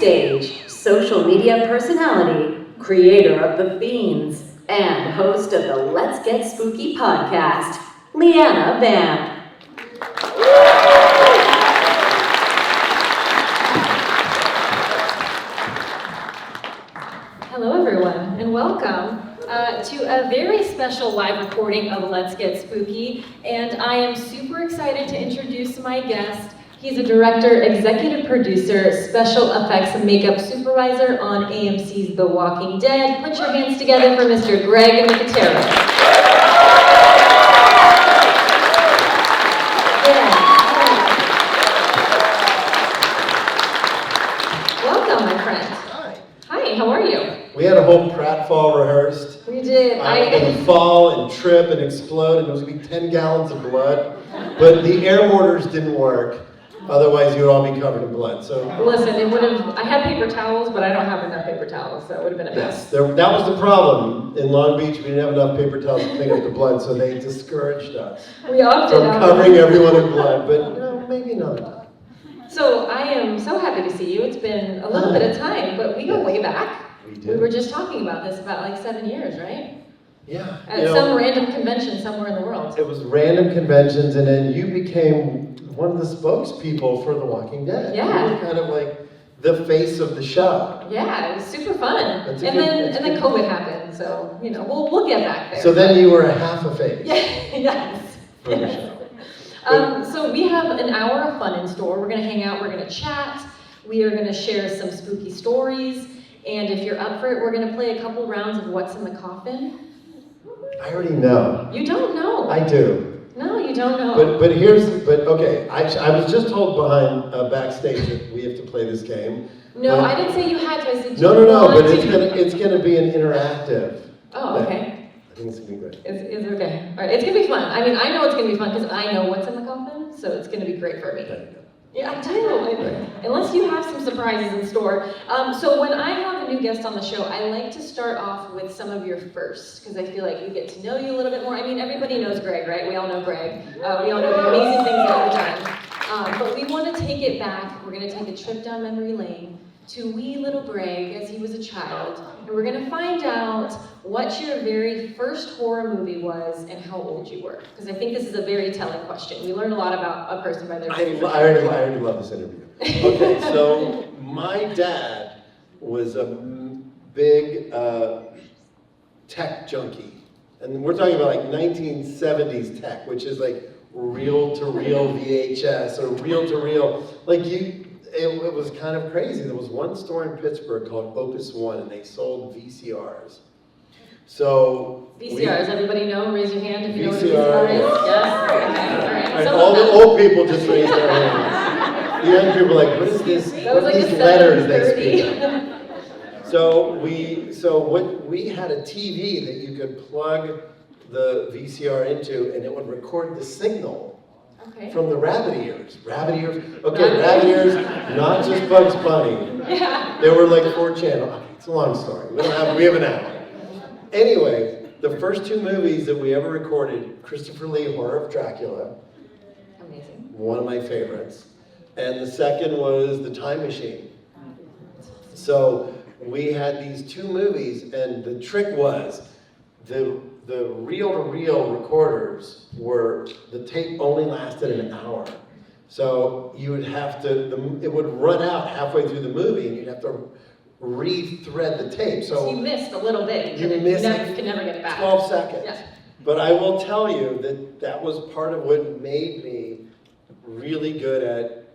stage, social media personality, creator of the Fiends, and host of the Let's Get Spooky podcast, Vamp. Hello everyone, and welcome to a very special live recording of Let's Get Spooky, and I am super excited to introduce my guest. He's a director, executive producer, special effects and makeup supervisor on AMC's The Walking Dead. Put your hands together for Mr. Greg Nicotero. Welcome, my friend. Hi, how are you? We had a whole pratfall rehearsed. We did. I was going to fall and trip and explode, and it was going to be 10 gallons of blood. But the air mortars didn't work. Otherwise, you would all be covered in blood. So listen, it would have. I had paper towels, but I don't have enough paper towels, so it would have been a mess. that was the problem. In Long Beach, we didn't have enough paper towels to clean up the blood, so they discouraged us We opted from out. covering everyone in blood. But maybe not. So I am so happy to see you. It's been a little bit of time, but we go way back. We did. We were just talking about this about like 7 years, right? Yeah. At some random convention somewhere in the world. It was random conventions, and then you became one of the spokespeople for The Walking Dead. Yeah. You were kind of like the face of the show. Yeah, it was super fun. That's And then COVID happened, so you know we'll get back there. So then you were a half a face. Yeah, yes. For the show. So we have an hour of fun in store. We're gonna hang out, we're gonna chat, we are gonna share some spooky stories, and if you're up for it, we're gonna play a couple rounds of What's in the Coffin. I already know. You don't know. I do. No, you don't know. But okay, I was just told behind backstage that we have to play this game. No, but, I didn't say you had to, I said you No, wanted but to. it's gonna be an interactive. Oh, thing. okay. I think it's gonna be good. It's okay. All right, it's gonna be fun. I mean, I know it's gonna be fun because I know what's in the coffin, so it's gonna be great for me. There you go. Yeah, I do. Unless you have some surprises in store. So when I have a new guest on the show, I like to start off with some of your firsts, because I feel like we get to know you a little bit more. I mean, everybody knows Greg, right? We all know Greg. We all know the amazing things all the time. But we want to take it back. We're going to take a trip down memory lane to wee little Greg as he was a child. And we're going to find out what your very first horror movie was and how old you were. Because I think this is a very telling question. We learn a lot about a person by their very first I already love this interview. Okay, so my dad was a big tech junkie. And we're talking about like 1970s tech, which is like reel-to-reel VHS or reel-to-reel. Like it was kind of crazy. There was one store in Pittsburgh called Opus One, and they sold VCRs. So VCRs, everybody know? Raise your hand if you know what a VCR VCR is. Yes? Okay, all right. And Some all of the them. old people just raised their hands. The young people are like, what is this? That was What like are a these letters they 7:30. speak? So we had a TV that you could plug the VCR into, and it would record the signal. Okay. From the rabbit ears. Rabbit ears. Okay, rabbit ears, not just Bugs Bunny. Yeah. There were like 4 channels. Okay, it's a long story. We have an hour. Anyway, the first 2 movies that we ever recorded, Christopher Lee, Horror of Dracula. Amazing. One of my favorites. And the second was The Time Machine. So we had these 2 movies, and the trick was the reel-to-reel recorders were, the tape only lasted an hour. So you would have to, it would run out halfway through the movie, and you'd have to re-thread the tape. So you missed a little bit. You missed You can never get it back. 12 seconds. Yeah. But I will tell you that was part of what made me really good at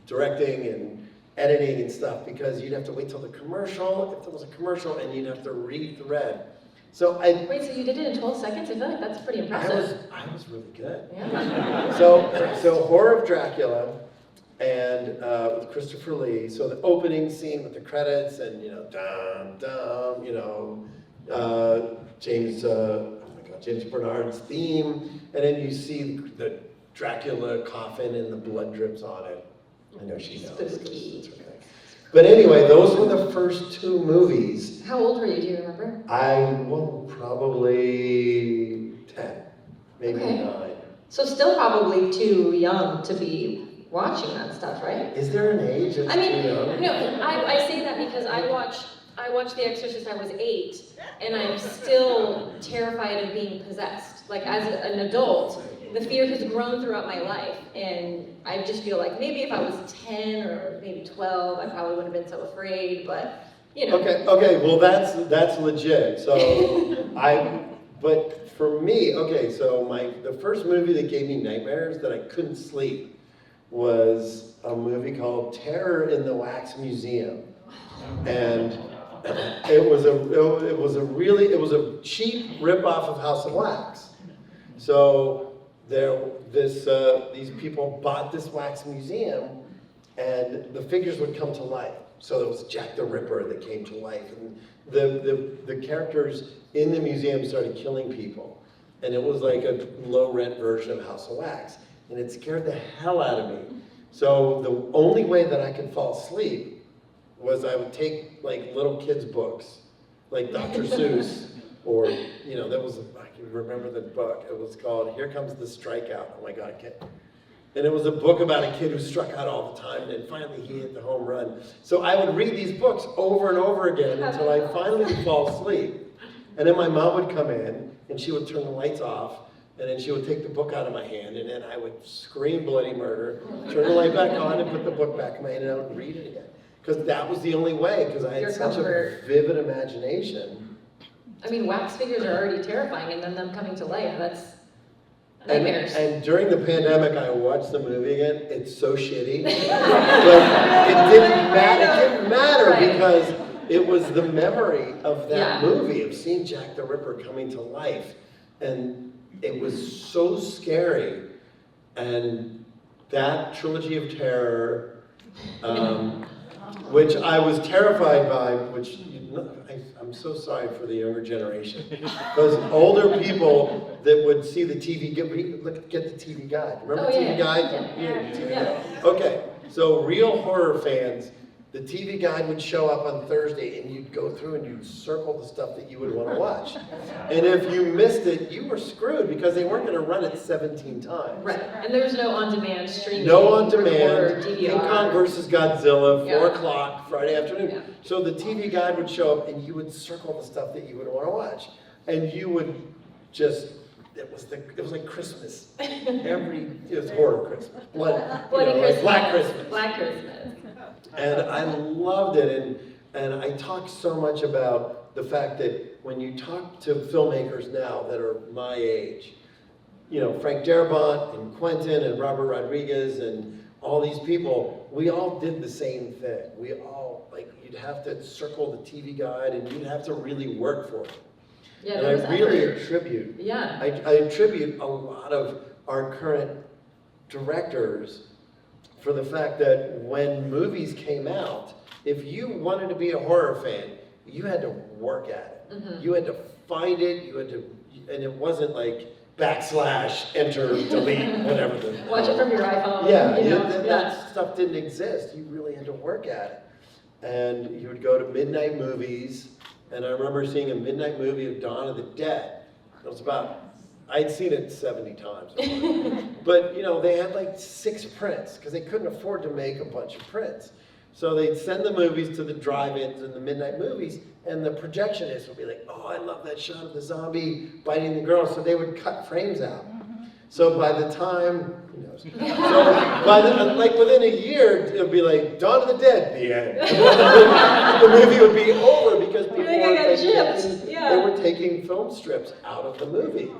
directing and editing and stuff, because you'd have to wait till the commercial, if there was a commercial, and you'd have to re-thread. So Wait, so you did it in 12 seconds? I feel like that's pretty impressive. I was really good. Yeah. So Horror of Dracula and with Christopher Lee. So the opening scene with the credits and James Bernard's theme, and then you see the Dracula coffin and the blood drips on it. I know she knows. Spooky. It's okay. But anyway, those were the first 2 movies. How old were you? Do you remember? Probably 10, maybe Okay. 9. So still probably too young to be watching that stuff, right? Is there an age? That's I mean, too young? no, I say that because I watched The Exorcist, I was 8, and I'm still terrified of being possessed. Like, as an adult, the fear has grown throughout my life, and I just feel like maybe if I was 10 or maybe 12, I probably wouldn't have been so afraid, but, you know. Okay, well that's legit. So but for me, so the first movie that gave me nightmares that I couldn't sleep was a movie called Terror in the Wax Museum. And it was a cheap ripoff of House of Wax. So these people bought this wax museum, and the figures would come to life. So there was Jack the Ripper that came to life, and the characters in the museum started killing people, and it was like a low rent version of House of Wax, and it scared the hell out of me. So the only way that I could fall asleep was I would take like little kids' books, like Dr. Seuss, or I can remember the book. It was called Here Comes the Strikeout. Oh my God, and it was a book about a kid who struck out all the time, and finally he hit the home run. So I would read these books over and over again until I finally would fall asleep. And then my mom would come in, and she would turn the lights off, and then she would take the book out of my hand, and then I would scream bloody murder, turn the light back on, and put the book back in my hand, and I would read it again. Because that was the only way, because I had such a vivid imagination. I mean, wax figures are already terrifying, and then them coming to life, that's nightmares. And during the pandemic, I watched the movie again. It's so shitty. But it didn't matter Right. because it was the memory of that movie, of seeing Jack the Ripper coming to life. And it was so scary. And that trilogy of terror, which I was terrified by, I'm so sorry for the younger generation, because older people that would see the TV, get the TV Guide. Remember TV Guide? Yeah. Okay, so real horror fans, the TV Guide would show up on Thursday, and you'd go through and you'd circle the stuff that you would want to watch. And if you missed it, you were screwed, because they weren't going to run it 17 times. Right, and there was no on-demand streaming. No on-demand, DVR. King Kong versus Godzilla, 4 Yeah. o'clock, Friday afternoon. Yeah. So the TV Guide would show up, and you would circle the stuff that you would want to watch. And you would just, it was like Christmas. It was horror Christmas. Bloody like Christmas. Black Christmas. Black Christmas. And I loved it, and I talk so much about the fact that when you talk to filmmakers now that are my age, Frank Darabont and Quentin and Robert Rodriguez and all these people, we all did the same thing. We all, you'd have to circle the TV Guide, and you'd have to really work for it. Yeah, and I really attribute, I attribute a lot of our current directors for the fact that when movies came out, if you wanted to be a horror fan, you had to work at it. Mm-hmm. You had to find it, and it wasn't like / enter, delete, whatever. Watch it from your iPhone. That stuff didn't exist. You really had to work at it. And you would go to midnight movies, and I remember seeing a midnight movie of Dawn of the Dead. I'd seen it 70 times. But, they had like 6 prints, because they couldn't afford to make a bunch of prints. So they'd send the movies to the drive-ins and the midnight movies, and the projectionists would be like, oh, I love that shot of the zombie biting the girl. So they would cut frames out. So by the time, who knows? So within a year, it would be like, Dawn of the Dead, the end. The movie would be over, because people were taking film strips out of the movie.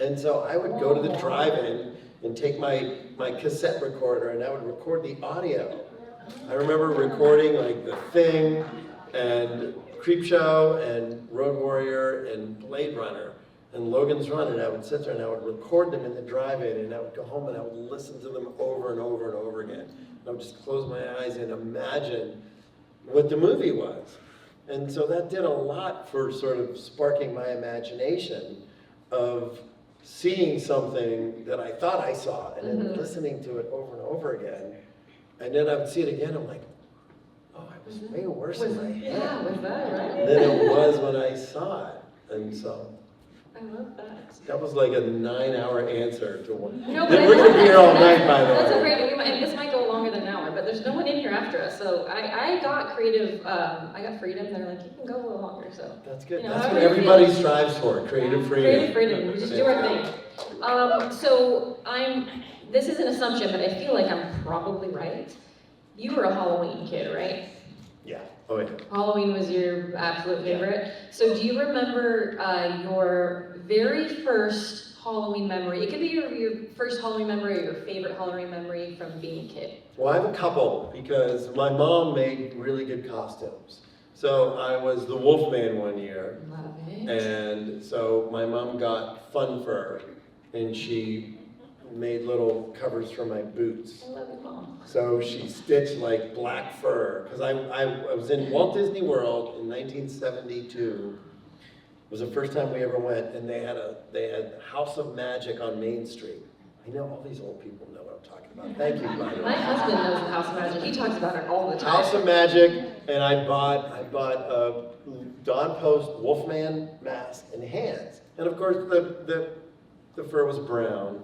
And so I would go to the drive-in and take my cassette recorder, and I would record the audio. I remember recording The Thing and Creepshow and Road Warrior and Blade Runner and Logan's Run, and I would sit there and I would record them in the drive-in, and I would go home and I would listen to them over and over and over again. And I would just close my eyes and imagine what the movie was. And so that did a lot for sort of sparking my imagination of seeing something that I thought I saw, and then listening to it over and over again. And then I would see it again, I'm like, oh, it was way worse in my head was that right? than it was when I saw it. And so, I love that. That was like a 9-hour answer to one. No, but We're going to be here all night, by the way. That's a great, and this might go longer than an hour, but there's no one in here after us, so I got creative, I got freedom. They're like, you can go a little longer, so. That's good. You know, That's however what you everybody feel. strives for, creative freedom. Creative freedom, we just do our thing. So this is an assumption, but I feel like I'm probably right. You were a Halloween kid, right? Yeah. Oh, yeah. Halloween was your absolute favorite. So do you remember your very first Halloween memory? It could be your first Halloween memory or your favorite Halloween memory from being a kid. Well, I have a couple because my mom made really good costumes. So I was the Wolfman one year. Love it. And so my mom got fun fur and she made little covers for my boots. I love you, Mom. So she stitched like black fur, because I was in Walt Disney World in 1972. It was the first time we ever went, and they had House of Magic on Main Street. I know all these old people know what I'm talking about. Thank you, by the My way. husband knows the House of Magic. He talks about it all the time. House of Magic, and I bought a Don Post Wolfman mask and hands, and of course the fur was brown.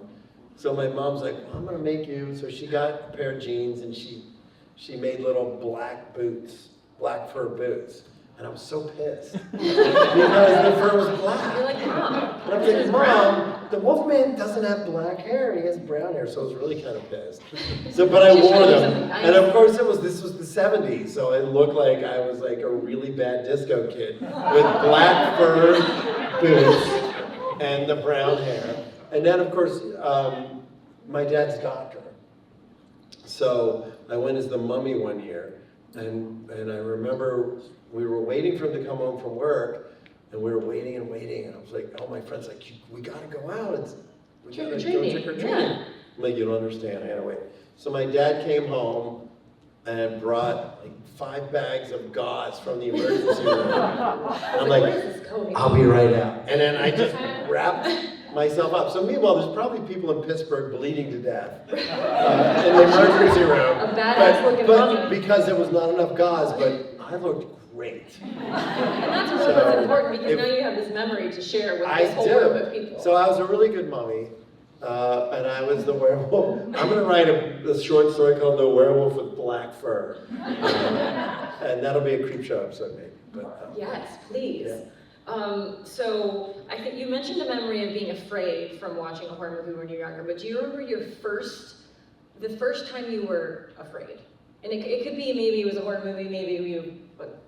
So my mom's like, well, I'm gonna make you. So she got a pair of jeans and she made little black boots, black fur boots. And I was so pissed because the fur was black. You're like, Mom. And I'm like, Mom, the Wolfman doesn't have black hair, he has brown hair. So I was really kind of pissed. So, but I She's wore trying to do them. something nice. And of course this was the 70s. So it looked like I was like a really bad disco kid with black fur boots and the brown hair. And then, of course, my dad's a doctor. So I went as the mummy one year, and I remember we were waiting for him to come home from work, and we were waiting and waiting, and I was like, all my friends like, we gotta go out, we gotta go trick or treating. Yeah. I'm like, you don't understand, I gotta wait. So my dad came home and brought like 5 bags of gauze from the emergency room. And I'm What like, is this COVID? I'll be right out. And then I just wrapped myself up. So meanwhile, there's probably people in Pittsburgh bleeding to death in the emergency room. A badass looking but mummy. because there was not enough gauze, but I looked great. And that's really So, what's important, because if- now you have this memory to share with I this whole group of do. people. So I was a really good mummy, and I was the werewolf. I'm going to write a short story called The Werewolf with Black Fur. And that'll be a creep show episode maybe. But, Yes, please. Yeah. So I think you mentioned a memory of being afraid from watching a horror movie when you were younger, but do you remember the first time you were afraid? And it could be maybe it was a horror movie, maybe you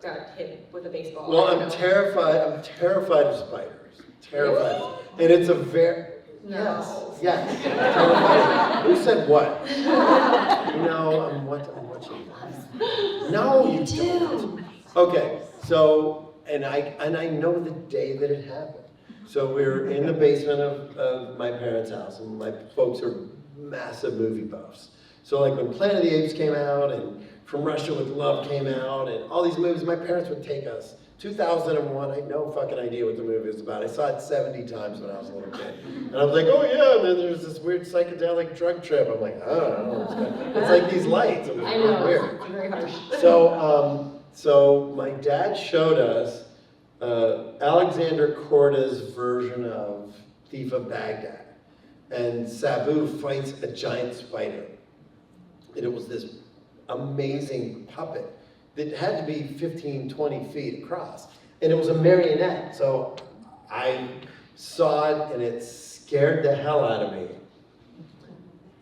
got hit with a baseball. Well, I don't I'm know. terrified. I'm terrified of spiders. Terrified. And it's a very No. Yes. Terrified. Who said what? I'm watching. No, you don't. Okay, so and I know the day that it happened. So we were in the basement of my parents' house, and my folks are massive movie buffs. So like when Planet of the Apes came out, and From Russia with Love came out, and all these movies, my parents would take us. 2001, I had no fucking idea what the movie was about. I saw it 70 times when I was a little kid. And I was like, oh yeah, and then there's this weird psychedelic drug trip. I'm like, I don't know. It's like these lights. It was I know, weird. it's very harsh. So my dad showed us Alexander Korda's version of Thief of Baghdad. And Sabu fights a giant spider. And it was this amazing puppet that had to be 15, 20 feet across. And it was a marionette. So I saw it and it scared the hell out of me.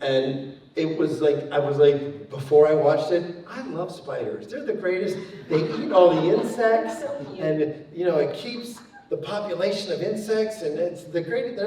And it was like, I was like, before I watched it, I love spiders. They're the greatest. They eat all the insects, and it keeps the population of insects, and they're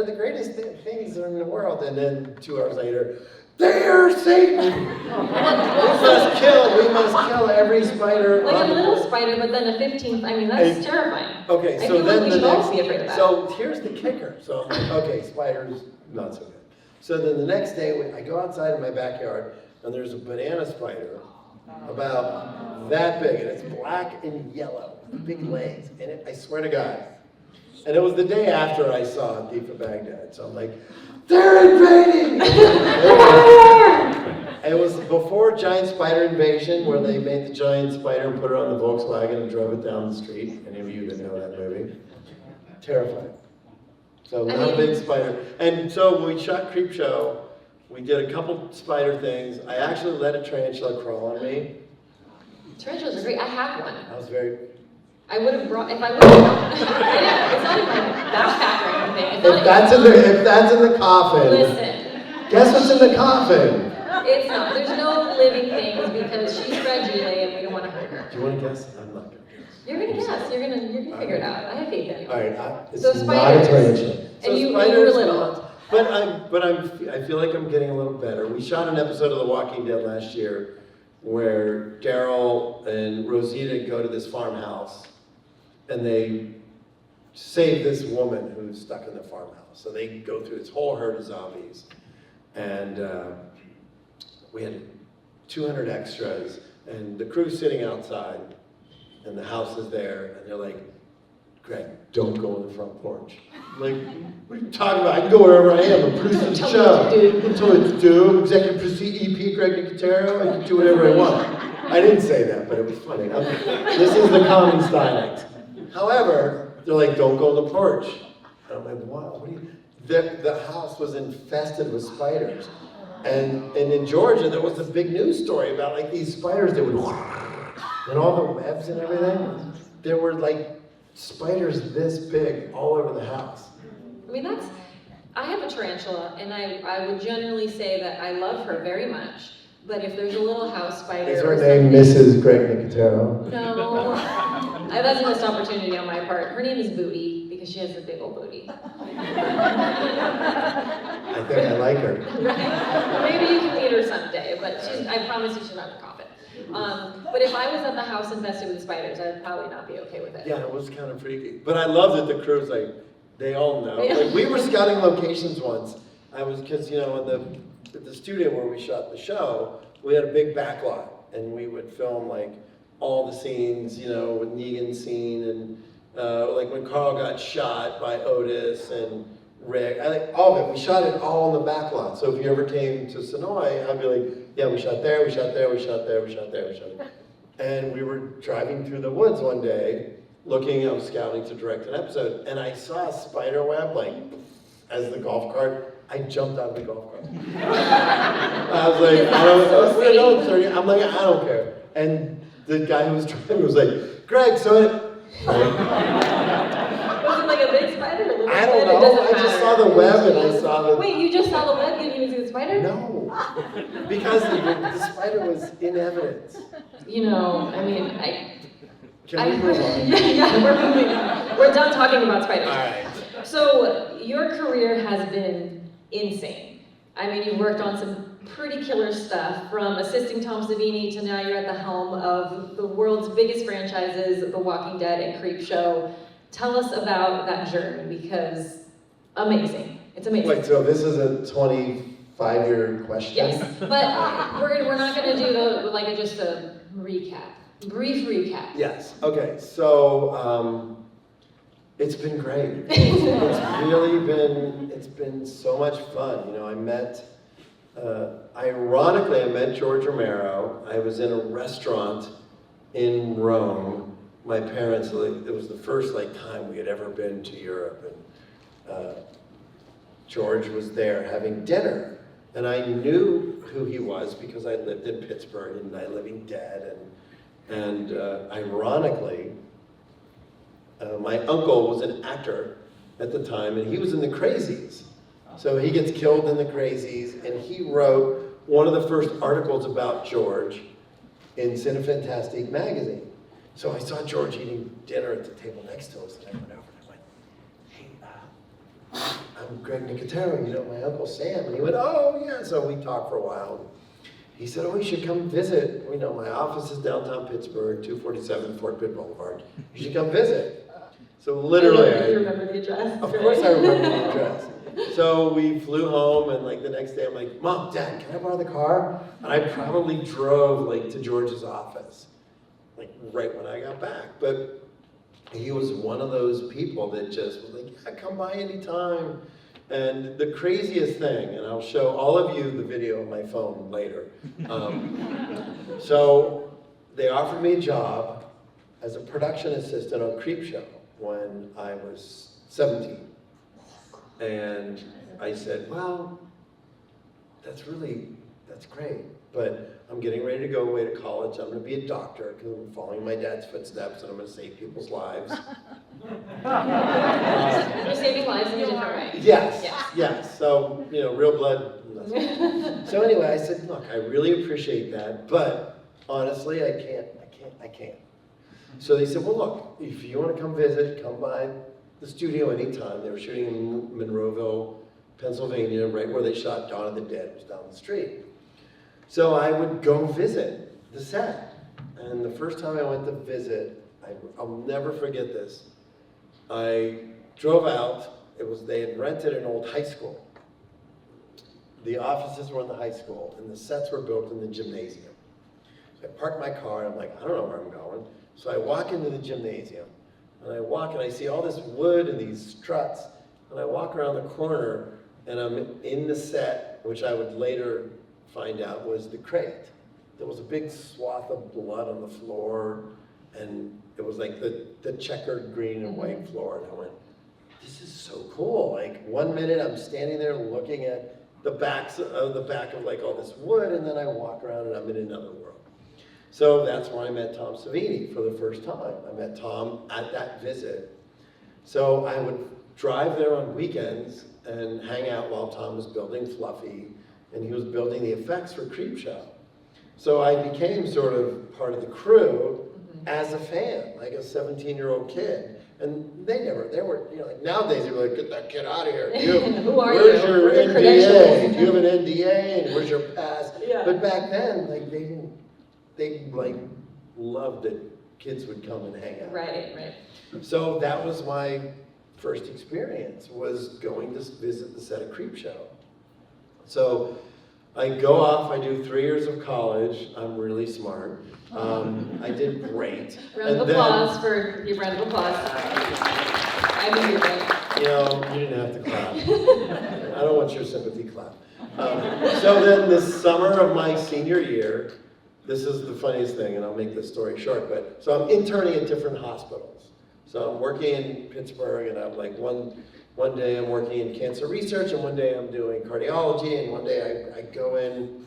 the greatest things in the world. And then 2 hours later, they are Satan! We must kill every spider. Like a little spider, but then a 15th, that's terrifying. Okay, I so feel then like we the should all next, be afraid of that. so here's the kicker. So I'm like, okay, spiders, not so good. So then the next day, I go outside in my backyard, and there's a banana spider about that big, and it's black and yellow, with big legs, and I swear to God. And it was the day after I saw Thief of Baghdad, so I'm like, they're invading! It was before Giant Spider Invasion, where they made the giant spider and put it on the Volkswagen and drove it down the street. Any of you that know that movie? Terrifying. So not a big spider. And so when we shot Creepshow, we did a couple spider things. I actually let a tarantula crawl on me. Tarantulas are great. I have one. I was very... I would have brought, if I would have yeah, it's not in my backpack or anything. If that's in the coffin. Listen. Guess what's in the coffin? It's not. There's no living things because she's fragile and we don't want to hurt her. Do you want to guess? I'm not going to guess. You're going to guess. You're gonna figure it out. I have faith in you. All right. It's So not a spiders. tarantula. And you were little. I feel like I'm getting a little better. We shot an episode of The Walking Dead last year where Daryl and Rosita go to this farmhouse and they save this woman who's stuck in the farmhouse. So they go through this whole herd of zombies. And we had 200 extras and the crew's sitting outside and the house is there and they're like, Greg, don't go on the front porch. I'm like, what are you talking about? I can go wherever I am. I'm producing the show. I'm told what to do. Executive producer EP Greg Nicotero. I can do whatever I want. I didn't say that, but it was funny. This is the common dialect. However, they're like, don't go on the porch. And I'm like, wow, what are you? The house was infested with spiders. And in Georgia, there was a big news story about like these spiders that would, and all the webs and everything. There were like spiders this big all over the house. I mean, I have a tarantula, and I would generally say that I love her very much, but if there's a little house spider... Is her name Mrs. Greg Nicotero? No, that's a missed opportunity on my part. Her name is Booty, because she has a big old booty. I think I like her. Right? Maybe you can meet her someday, but I promise you she's not in the coffin. But if I was at the house infested with spiders, I'd probably not be okay with it. Yeah, it was kind of freaky. But I love that the crew's like, they all know. Yeah. Like, we were scouting locations once. Because, in the studio where we shot the show, we had a big backlot. And we would film, like, all the scenes, with Negan's scene. And, like, when Carl got shot by Otis and Rick. All of it. We shot it all in the backlot. So if you ever came to Sonoy, I'd be like, yeah, we shot there, we shot there, we shot there, we shot there, we shot there. And we were driving through the woods one day, I was scouting to direct an episode, and I saw a spider web, like, as the golf cart. I jumped out of the golf cart. I was like, we're going 30. I'm like, I don't care. And the guy who was driving was like, Greg, so it... Was it like a big spider or a little I don't know. I just saw the web and I saw the... Wait, you just saw the web, you didn't even see the spider? No. Because the spider was in evidence. Can we move on? Yeah, we're moving on. We're done talking about spiders. All right. So, your career has been insane. I mean, you've worked on some pretty killer stuff, from assisting Tom Savini to now you're at the helm of the world's biggest franchises, The Walking Dead and Creepshow. Tell us about that journey, because amazing. It's amazing. Wait, so this is a 25-year question? Yes, but we're not going to do just a recap. Brief recap. Yes. Okay. So it's been great. It's been so much fun. Ironically, I met George Romero. I was in a restaurant in Rome. My parents, it was the first time we had ever been to Europe, and George was there having dinner, and I knew who he was because I lived in Pittsburgh in Night of the Living Dead, and ironically, my uncle was an actor at the time, and he was in the Crazies. So he gets killed in the Crazies, and he wrote one of the first articles about George in Cinefantastique magazine. So I saw George eating dinner at the table next to us, and I went over and I went, hey, I'm Greg Nicotero, my Uncle Sam. And he went, oh, yeah. So we talked for a while. He said, oh, you should come visit. My office is downtown Pittsburgh, 247 Fort Pitt Boulevard. You should come visit. So literally, You remember the address? Of course I remember the address. So we flew home, and the next day I'm like, Mom, Dad, can I borrow the car? And I probably drove to George's office, right when I got back. But he was one of those people that just was like, yeah, come by anytime. And the craziest thing, and I'll show all of you the video on my phone later. So they offered me a job as a production assistant on Creepshow when I was 17. And I said, well, that's great, but I'm getting ready to go away to college. I'm going to be a doctor because I'm following my dad's footsteps and I'm going to save people's lives. You're saving lives in a different way. Yes. So, real blood. So anyway, I said, look, I really appreciate that, but honestly, I can't. So they said, well, look, if you want to come visit, come by the studio anytime. They were shooting in Monroeville, Pennsylvania, right where they shot Dawn of the Dead. It was down the street. So I would go visit the set. And the first time I went to visit, I'll never forget this. I drove out. They had rented an old high school. The offices were in the high school, and the sets were built in the gymnasium. So I parked my car, and I'm like, I don't know where I'm going. So I walk into the gymnasium, and I walk, and I see all this wood and these struts, and I walk around the corner, and I'm in the set, which I would later find out was the crate. There was a big swath of blood on the floor, and it was like the checkered green and white floor, and I went, this is so cool. Like 1 minute I'm standing there looking at the back of like all this wood, and then I walk around and I'm in another world. So that's where I met Tom Savini for the first time. I met Tom at that visit. So I would drive there on weekends and hang out while Tom was building Fluffy, and he was building the effects for Creepshow. So I became sort of part of the crew as a fan, like a 17-year-old kid. And they were, like nowadays they were like, get that kid out of here. Who are where's you? your Where's your NDA? Do you have an NDA? And where's your pass? Yeah. But back then, like they loved that kids would come and hang out. Right. So that was my first experience, was going to visit the set of Creepshow. So I go off, I do 3 years of college. I'm really smart. I did great. Round of applause for your round of applause. I knew you were right. You didn't have to clap. I don't want your sympathy clap. So then the summer of my senior year, this is the funniest thing, and I'll make this story short, but so I'm interning at different hospitals. So I'm working in Pittsburgh, and I'm like one day I'm working in cancer research, and one day I'm doing cardiology, and one day I go in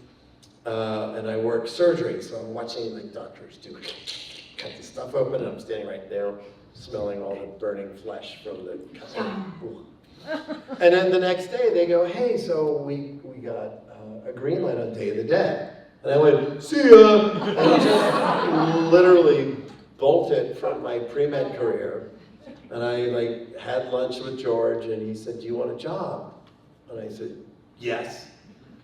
and I work surgery. So I'm watching like doctors cut the stuff open, and I'm standing right there smelling all the burning flesh from the cut. And then the next day they go, hey, so we got a green light on Day of the Dead. And I went, see ya! And I just literally bolted from my pre-med career. And I had lunch with George, and he said, do you want a job? And I said, yes.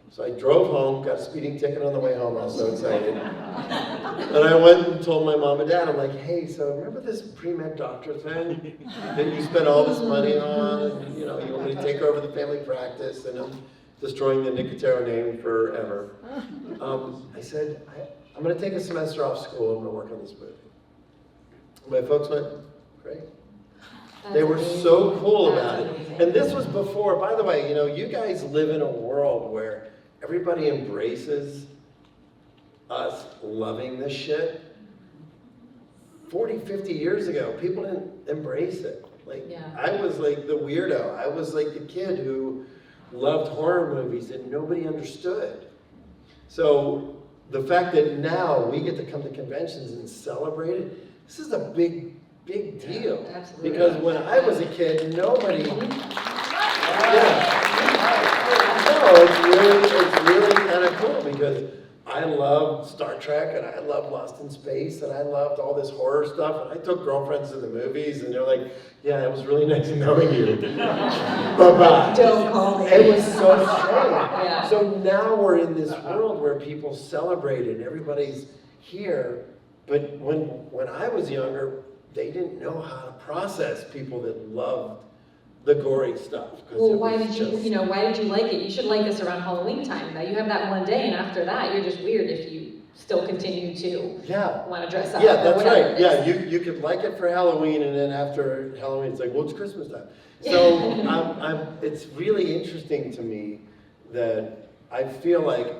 So I drove home, got a speeding ticket on the way home, I was so excited. And I went and told my mom and dad, I'm like, hey, so remember this pre-med doctor thing that you spent all this money on? And, you want me to take over the family practice, and I'm destroying the Nicotero name forever. I said, I'm going to take a semester off school, I'm going to work on this movie. My folks went, great. They were so cool about it. And this was before, by the way, you guys live in a world where everybody embraces us loving this shit. 40, 50 years ago, people didn't embrace it. I was like the weirdo. I was like the kid who loved horror movies and nobody understood. So the fact that now we get to come to conventions and celebrate it, this is a big deal. Absolutely. Because when I was a kid, nobody. No, it's really kind of cool because I loved Star Trek and I loved Lost in Space and I loved all this horror stuff. And I took girlfriends to the movies and they're like, yeah, it was really nice knowing you. Bye-bye. Don't call me. It was so strange. Yeah. So now we're in this world where people celebrate it. Everybody's here. But when I was younger, they didn't know how to process people that loved the gory stuff. Well, why did you like it? You should like this around Halloween time. Now you have that one day, and after that, you're just weird if you still continue to want to dress up. Yeah, that's right. It Yeah, you could like it for Halloween, and then after Halloween, it's like, well, it's Christmas time. So it's really interesting to me that I feel like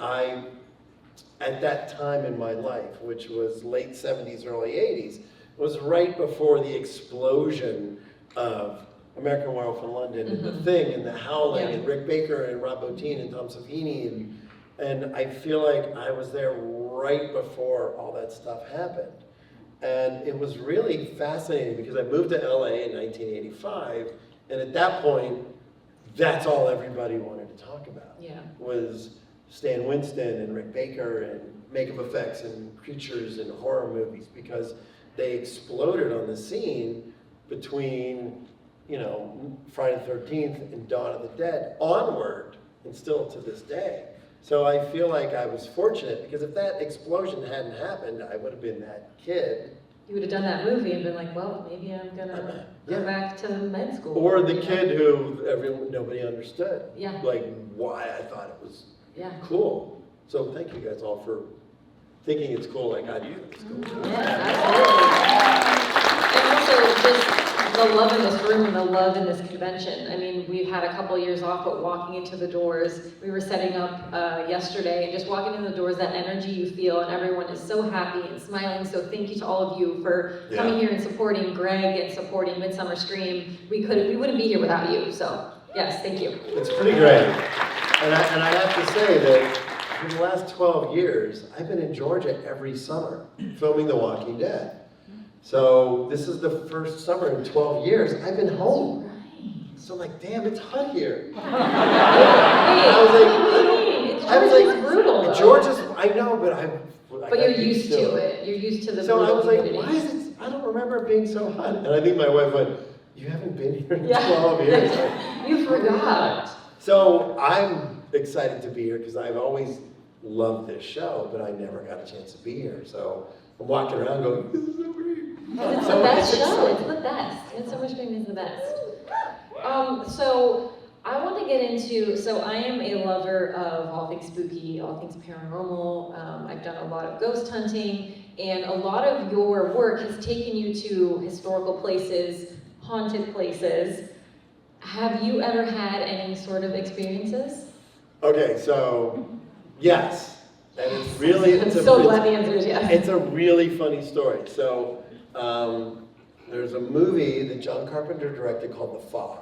at that time in my life, which was late 70s, early 80s, was right before the explosion of American Werewolf in London, and The Thing, and The Howling, Yeah. and Rick Baker, and Rob Bottin, and Tom Savini, and I feel like I was there right before all that stuff happened. And it was really fascinating because I moved to LA in 1985, and at that point, that's all everybody wanted to talk about. Yeah. Was Stan Winston and Rick Baker and makeup effects and creatures and horror movies, because they exploded on the scene between, you know, Friday the 13th and Dawn of the Dead onward, and still to this day. So I feel like I was fortunate, because if that explosion hadn't happened, I would have been that kid. You would have done that movie and been like, well, maybe I'm gonna go back to med school. Or the kid who nobody understood. Yeah. Like why I thought it was cool. So thank you guys all for thinking it's cool like I do. It's cool. And also just the love in this room and the love in this convention. I mean, we've had a couple years off, but walking into the doors, we were setting up yesterday, and just walking in the doors, that energy you feel, and everyone is so happy and smiling. So thank you to all of you for coming here and supporting Greg and supporting Midsummer Scream. We wouldn't be here without you. So yes, thank you. It's pretty great. And I have to say that for the last 12 years, I've been in Georgia every summer filming The Walking Dead. So this is the first summer in 12 years I've been home. So I'm like, damn, it's hot here. I was like, it's brutal though. Georgia's, I know, but you're used to it. You're used to the So I was like, humidity. why is it, I don't remember it being so hot. And I think my wife went, you haven't been here in 12 years. You forgot. So I'm excited to be here because I've always loved this show, but I never got a chance to be here. So I'm walking around going, this is so great. It's the best show. It's the best. Midsummer Scream is the best. So I want to get into, so I am a lover of all things spooky, all things paranormal. I've done a lot of ghost hunting, and a lot of your work has taken you to historical places, haunted places. Have you ever had any sort of experiences? Okay, so yes. And it's really, I'm so glad the answer is yes. It's a really funny story. So there's a movie that John Carpenter directed called The Fog.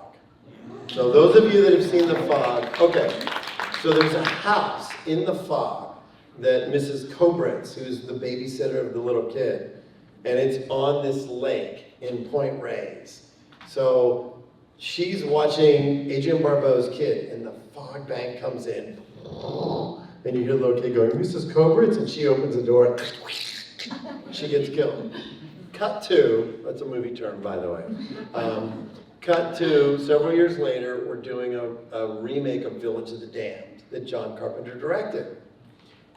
So those of you that have seen The Fog, okay. So there's a house in The Fog that Mrs. Cobritz, who's the babysitter of the little kid, and it's on this lake in Point Reyes. So she's watching Adrienne Barbeau's kid, and the fog bank comes in. And you hear the little kid going, Mrs. Cobritz, and she opens the door, and she gets killed. Cut to, that's a movie term, by the way. Cut to, several years later, we're doing a remake of Village of the Damned that John Carpenter directed.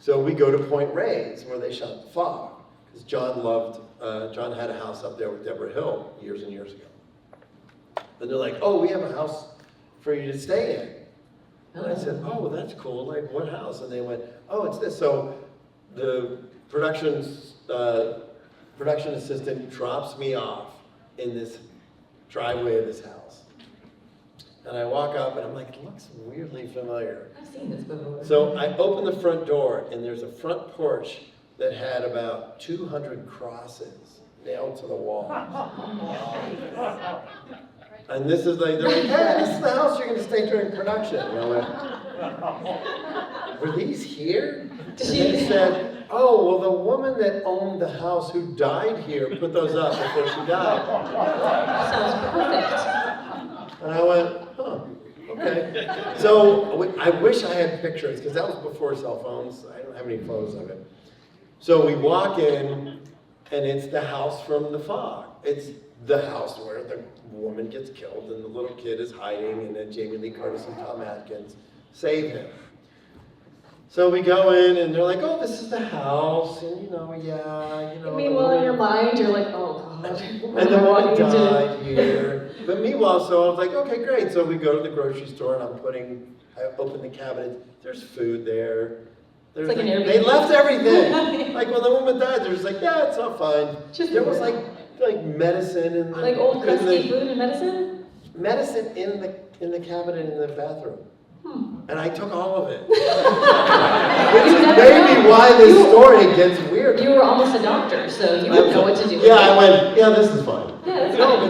So we go to Point Reyes, where they shot The Fog, because John had a house up there with Deborah Hill years and years ago. And they're like, oh, we have a house for you to stay in. And I said, oh, that's cool, like what house? And they went, oh, it's this. So the production assistant drops me off in this driveway of this house. And I walk up and I'm like, it looks weirdly familiar. I've seen this before. So I open the front door and there's a front porch that had about 200 crosses nailed to the wall. And this is like, they're like, hey, this is the house you're going to stay during production. And I went, were these here? And they said, oh, well, the woman that owned the house who died here put those up before she died. Sounds perfect. And I went, huh, okay. So I wish I had pictures, because that was before cell phones. I don't have any photos of it. So we walk in, and it's the house from The Fog. It's the house where the woman gets killed and the little kid is hiding, and then Jamie Lee Curtis and Tom Atkins save him. So we go in and they're like, oh, this is the house, and Meanwhile, in your mind, you're like, oh God. And the woman died here. But meanwhile, so I was like, okay, great. So we go to the grocery store and I open the cabinet, there's food there. It's like an Airbnb. They left everything. Like when the woman died, they're just like, yeah, it's all fine. There was like medicine in the like old crusty food and medicine? Medicine in the cabinet in the bathroom. And I took all of it. Which is maybe why this story gets weird. You were almost a doctor, so you would know what to do. Yeah, I went, yeah, this is fine. Yeah, that's No, fine.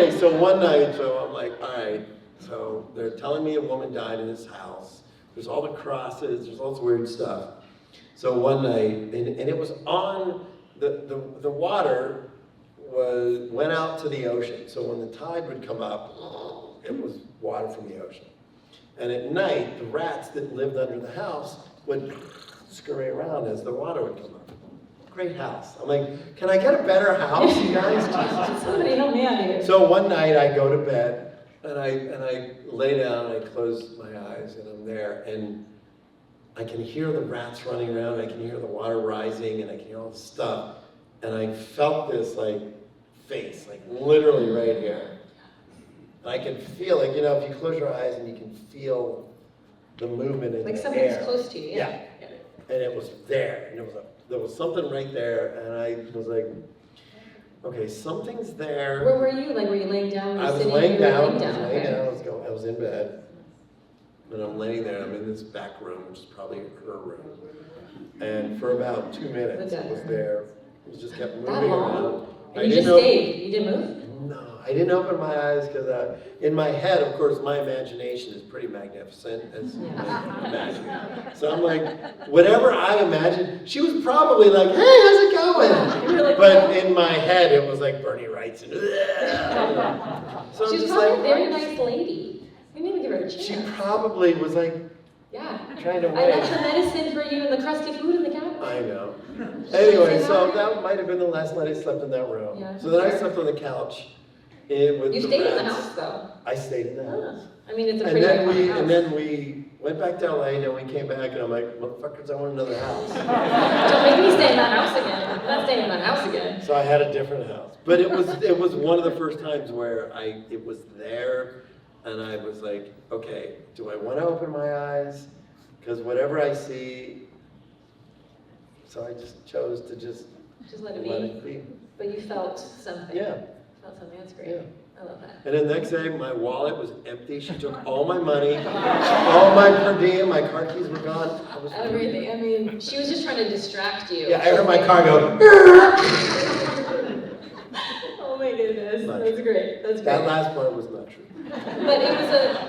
but so one night, so I'm like, all right, so they're telling me a woman died in this house. There's all the crosses, there's all this weird stuff. So one night, and it was on, the water went out to the ocean. So when the tide would come up, it was water from the ocean. And at night, the rats that lived under the house would scurry around as the water would come up. Great house. I'm like, can I get a better house, you guys? Jesus. Somebody help me out here. So one night I go to bed and I lay down and I close my eyes and I'm there and I can hear the rats running around, I can hear the water rising and I can hear all this stuff. And I felt this like face, like literally right here. And I could feel like, you know, if you close your eyes and you can feel the movement in Like the something's air. close to you. Yeah. And it was there, and there was something right there, and I was like, okay, something's there. Where were you? Like, were you laying down? I was sitting? laying You were down, Okay. I was in bed, and I'm laying there, I'm in this back room, which is probably her room. And for about 2 minutes, it was there, it just kept moving That long? around. And you just stayed? You didn't move? No, I didn't open my eyes because in my head, of course, my imagination is pretty magnificent, as you can imagine. So I'm like, whatever I imagined, she was probably like, hey, how's it going? Really? But in my head, it was like Bernie Wright's. And, so I'm She's just probably like, a very nice lady. We didn't even give her a chance. she probably was like Yeah. trying to I wait. left the medicine for you and the crusty food in the couch. I know. Anyway, so that might have been the last night I slept in that room. Yeah. So then I slept on the couch. With You the stayed in the rats. house, though. I stayed in the house. I mean, it's a And pretty then iconic house. and then we went back to LA and then we came back and I'm like, motherfuckers, I want another house. Don't make me stay in that house again. I'm not staying in that house again. So I had a different house. But it was one of the first times where it was there and I was like, okay, do I want to open my eyes? Because whatever I see, so I just chose to just let let it it be. be. But you felt something. Yeah. Felt something. That's great. Yeah. I love that. And then the next day, my wallet was empty. She took all my money, all my per diem, my car keys were gone. I was Everything. I mean, she was just trying to distract you. Yeah, I heard my car go. Oh my goodness. Not That's true. great. That's great. That last part was not true. But it was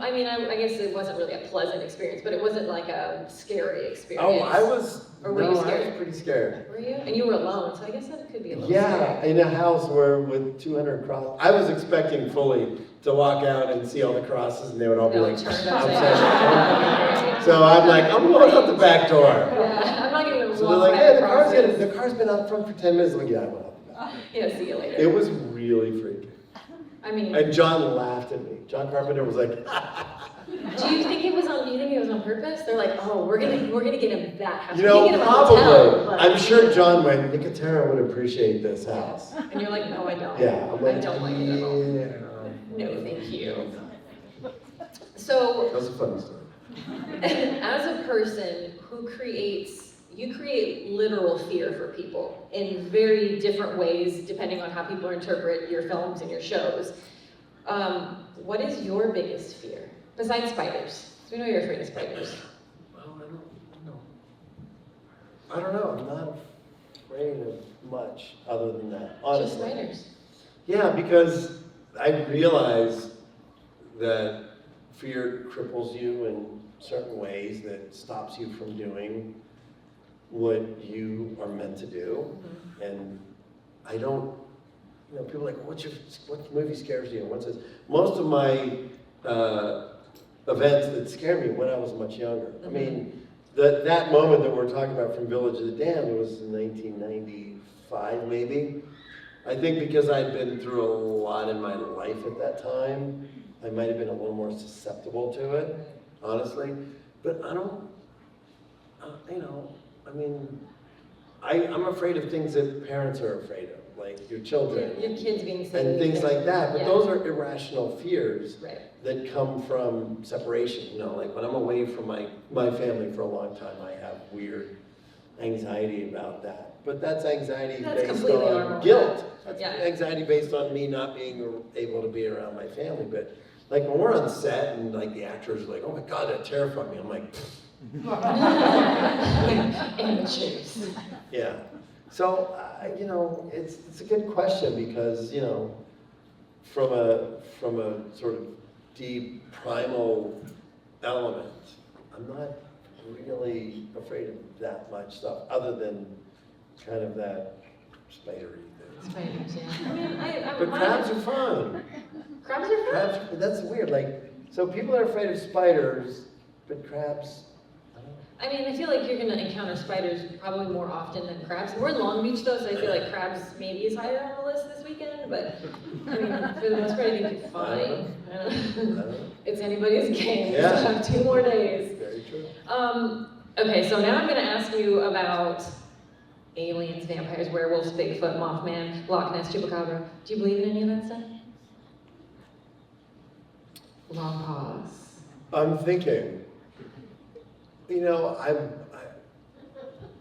I guess it wasn't really a pleasant experience, but it wasn't like a scary experience. Oh, I was. Or were you I scared? was pretty scared. Were you? And you were alone, so I guess that could be a little Yeah, scary. in a house with 200 crosses. I was expecting fully to walk out and see all the crosses, and they would all be No, like. turned outside. upside down. So I'm like, I'm going out the back door. Yeah, I'm not gonna So walk they're like, by hey, crosses. the car's been out front for 10 minutes. I'm like, yeah, I went out the back. Yeah, see you later. It was really freaky. I mean, And John laughed at me. John Carpenter was like, do you think it was on purpose? They're like, oh, we're gonna get him that house. you We can know, get him a hotel, probably. but- I'm sure John went, Nicotero would appreciate this house. And you're like, no, I don't. Yeah, I'm like, I don't like it at all. yeah. No, thank you. So, That was a funny story. as a person who you create literal fear for people in very different ways depending on how people interpret your films and your shows. What is your biggest fear? Besides spiders. We know you're afraid of spiders. Well, I don't know. I'm not afraid of much other than that, Just honestly. spiders. Yeah, because I realize that fear cripples you in certain ways that stops you from doing what you are meant to do. Mm-hmm. And I don't, people are like, what movie scares you? What's this? Most of my events that scared me when I was much younger. I mean, that moment that we're talking about from Village of the Damned was in 1995 maybe. I think because I'd been through a lot in my life at that time, I might have been a little more susceptible to it, honestly. But I don't, I'm afraid of things that parents are afraid of, like your children. Your kids being saved. And things like that, but Yeah. those are irrational fears Right. that come from separation. Like when I'm away from my family for a long time, I have weird anxiety about that. But that's anxiety That's based completely on normal. guilt. That's Yeah. anxiety based on me not being able to be around my family. But like when we're on set and like the actors are like, oh my God, that terrified me. I'm like, Amateurs. yeah. So, you know, it's a good question because, you know, from a sort of deep primal element, I'm not really afraid of that much stuff other than kind of that spidery thing. Spiders, yeah. I mean, But crabs are fun. Crabs are fun? Crabs, that's weird. Like, so people are afraid of spiders, but crabs, I don't know. I mean, I feel like you're gonna encounter spiders probably more often than crabs. We're in Long Beach though, so I feel like crabs maybe is higher on the list this weekend, but I mean, for the most part, I think you're fine. I don't know. It's anybody's game. Yeah. We still have 2 more days. Very true. Okay, so now I'm gonna ask you about aliens, vampires, werewolves, Bigfoot, Mothman, Loch Ness, Chupacabra. Do you believe in any of that stuff? Long pause. I'm thinking, you know,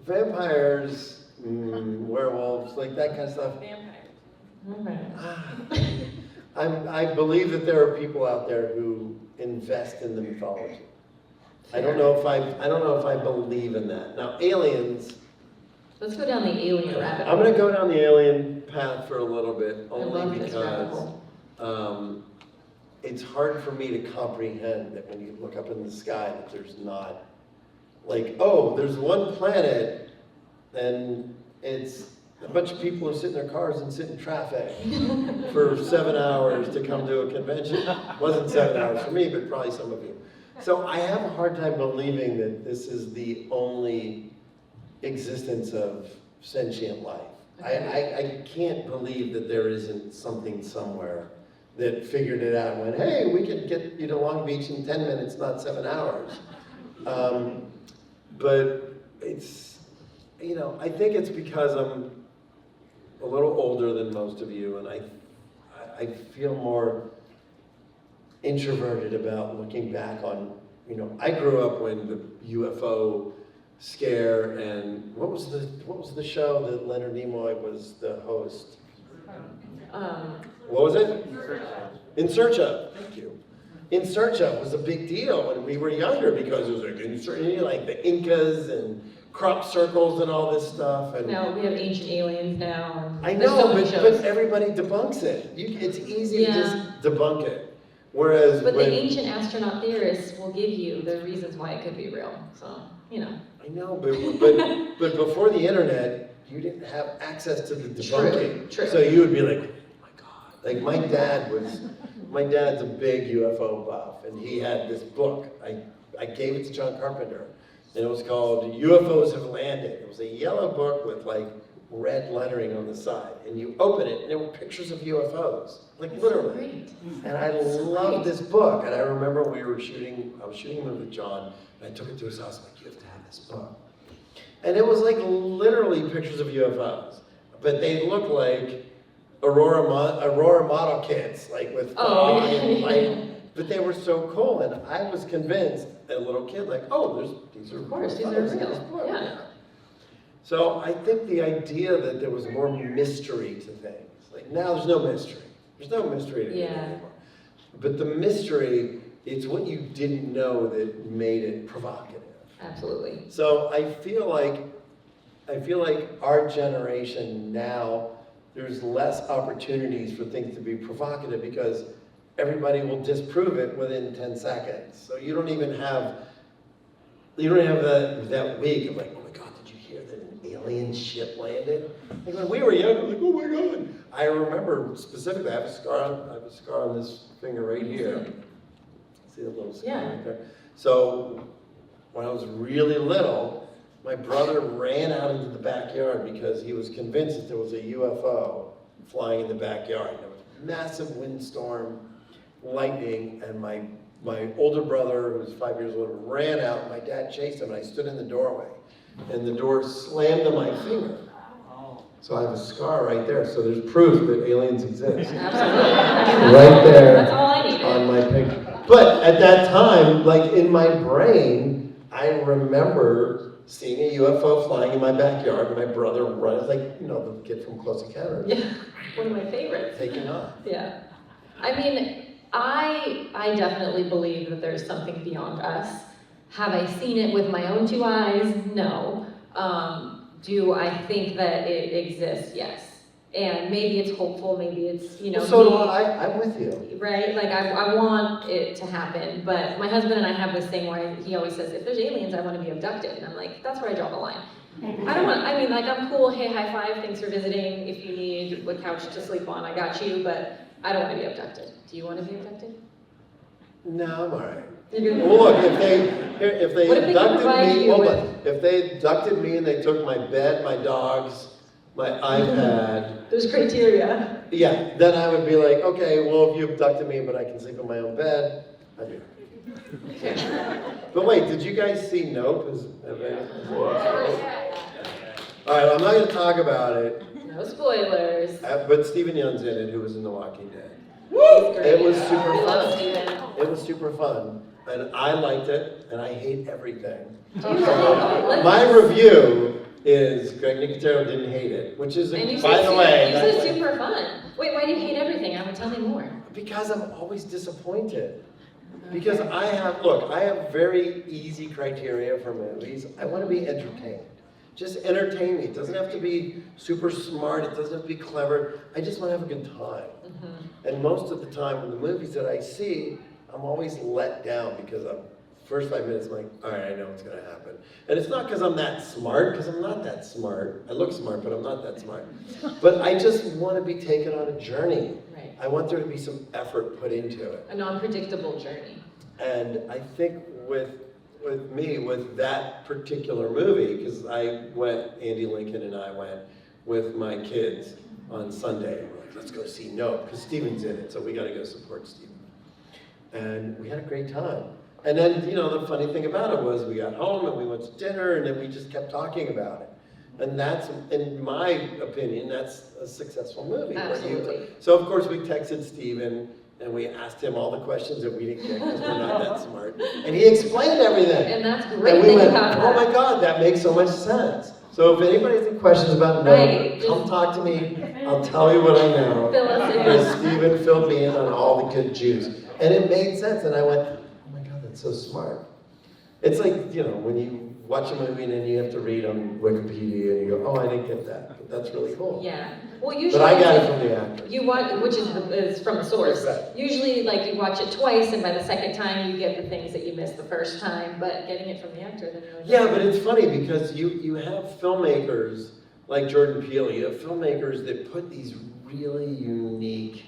vampires, werewolves, like that kind of stuff. Vampires. I believe that there are people out there who invest in the mythology. I don't know if I believe in that. Now, aliens. Let's go down the alien rabbit hole. I'm going to go down the alien path for a little bit, I love only this rabbit because hole. it's hard for me to comprehend that when you look up in the sky that there's not, like, oh, there's one planet, and it's a bunch of people who sit in their cars and sit in traffic for 7 hours to come to a convention. It wasn't 7 hours for me, but probably some of you. So I have a hard time believing that this is the only existence of sentient life. I can't believe that there isn't something somewhere that figured it out and went, hey, we could get you to Long Beach in 10 minutes, not 7 hours. But it's, you know, I think it's because I'm a little older than most of you, and I feel more introverted about looking back on, you know, I grew up when the UFO scare and what was the show that Leonard Nimoy was the host? What was it? In Search Of. Thank you. In Search Of was a big deal when we were younger because it was like the Incas and crop circles and all this stuff. And No, we have ancient aliens now. I There's know, so many but shows. everybody debunks it. It's easy to Yeah. just debunk it. Whereas But when, the ancient astronaut theorists will give you the reasons why it could be real. So, you know. I know, but before the internet, you didn't have access to the debunking. True. So you would be like, oh my God. Like my dad's a big UFO buff, and he had this book. I gave it to John Carpenter, and it was called UFOs Have Landed. It was a yellow book with like red lettering on the side, and you open it, and there were pictures of UFOs, like literally. Great. And I loved this book, and I remember I was shooting a movie with John, and I took it to his house, I'm like, you have to have this book. And it was like literally pictures of UFOs, but they looked like Aurora model kits, like with fog and light, but they were so cool, and I was convinced, as a little kid, like, oh, these are Of course, these are photos in this real. book. Yeah. So I think the idea that there was more mystery to things, like now there's no mystery. There's no mystery to anything anymore. But the mystery, it's what you didn't know that made it provocative. Absolutely. So I feel like our generation now, there's less opportunities for things to be provocative because everybody will disprove it within 10 seconds. So you don't have that week of like, oh my God, did you hear that an alien ship landed? Like when we were young, we were like, oh my God. I remember specifically, I have a scar on this finger right here. See the little scar right there? So when I was really little, my brother ran out into the backyard because he was convinced that there was a UFO flying in the backyard. There was a massive windstorm, lightning, and my older brother, who was 5 years older, ran out. My dad chased him, and I stood in the doorway, and the door slammed on my finger. So I have a scar right there. So there's proof that aliens exist. Absolutely. Right there. That's all I needed. On my picture. But at that time, like in my brain, I remember seeing a UFO flying in my backyard, and my brother running. It's like, you know, the kid from Close Encounters. Yeah, one of my favorites. Taking off. Yeah. I mean, I definitely believe that there's something beyond us. Have I seen it with my own 2 eyes? No. Do I think that it exists? Yes. And maybe it's hopeful, maybe it's, Well, so do I'm with you. right? Like I want it to happen, but my husband and I have this thing where he always says, if there's aliens, I want to be abducted. And I'm like, that's where I draw the line. I mean, like, I'm cool, hey, high five, thanks for visiting. If you need a couch to sleep on, I got you, but I don't want to be abducted. Do you want to be abducted? No, I'm all right. You're good? Well, look, if they What if they abducted provide me, you hold with- on. If they abducted me and they took my bed, my dogs, my iPad, There's criteria. yeah, then I would be like, okay, well, if you abducted me, but I can sleep in my own bed, I'd be okay. But wait, did you guys see Nope? All right, I'm not going to talk about it, No spoilers. but Stephen Young's in it, who was in The Walking Dead. Woo! It was super We love fun. Steven. It was super fun, and I liked it, and I hate everything. Let's- My review is Greg Nicotero didn't hate it, which is, And you by said the way, you that's said like- super fun. Wait, why do you hate everything? I would tell me more. because I'm always disappointed. Because I have very easy criteria for movies. I want to be entertained. Just entertain me. It doesn't have to be super smart. It doesn't have to be clever. I just want to have a good time. And most of the time in the movies that I see, I'm always let down because first 5 minutes I'm like, all right, I know what's going to happen. And it's not because I'm that smart, because I'm not that smart. I look smart, but I'm not that smart. But I just want to be taken on a journey. Right. I want there to be some effort put into it. A non-predictable journey. And I think with me, with that particular movie, because Andy Lincoln and I went with my kids on Sunday. We're like, let's go see Nope, because Steven's in it, so we got to go support Steven. And we had a great time. And then, the funny thing about it was we got home and we went to dinner and then we just kept talking about it. And that's, in my opinion, that's a successful movie. Absolutely. So of course we texted Steven and we asked him all the questions that we didn't get because we're not that smart. And he explained everything. And that's great And that we went, you have oh that. my God, that makes so much sense. So if anybody has any questions about Right, Nope, come talk to me. I'll tell you what I know. Fill us in. Because Steven filled me in on all the good juice. And it made sense. And I went, oh my God, that's so smart. It's like, when you watch a movie and then you have to read on Wikipedia and you go, oh, I didn't get that. But that's really cool. Yeah. Well, usually But I got it from the actor. you watch, which is from the source. Right. Usually, like, you watch it twice, and by the second time, you get the things that you missed the first time. But getting it from the actor, then you're like, Yeah, but it's funny because you have filmmakers like Jordan Peele, you have filmmakers that put these really unique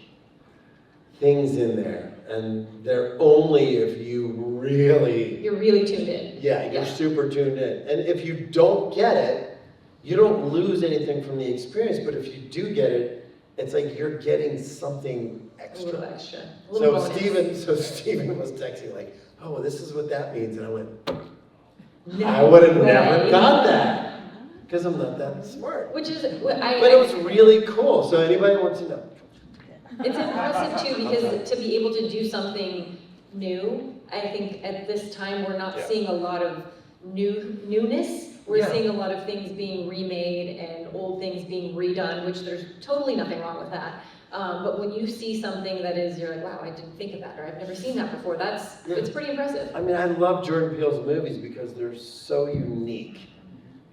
things in there. And they're only if you're really tuned in. Yeah, you're super tuned in. And if you don't get it, you don't lose anything from the experience, but if you do get it, it's like you're getting something extra. A little extra. A little bonus. Stephen was texting like, oh, this is what that means. And I went, No I would have never way. got that. Because I'm not that smart. Which is, But it was really cool. So anybody wants to know? it's impressive too, because to be able to do something new, I think at this time we're not seeing a lot of newness. We're seeing a lot of things being remade and old things being redone, which there's totally nothing wrong with that. But when you see something that is, you're like, wow, I didn't think of that, or I've never seen that before, it's pretty impressive. I mean, I love Jordan Peele's movies because they're so unique.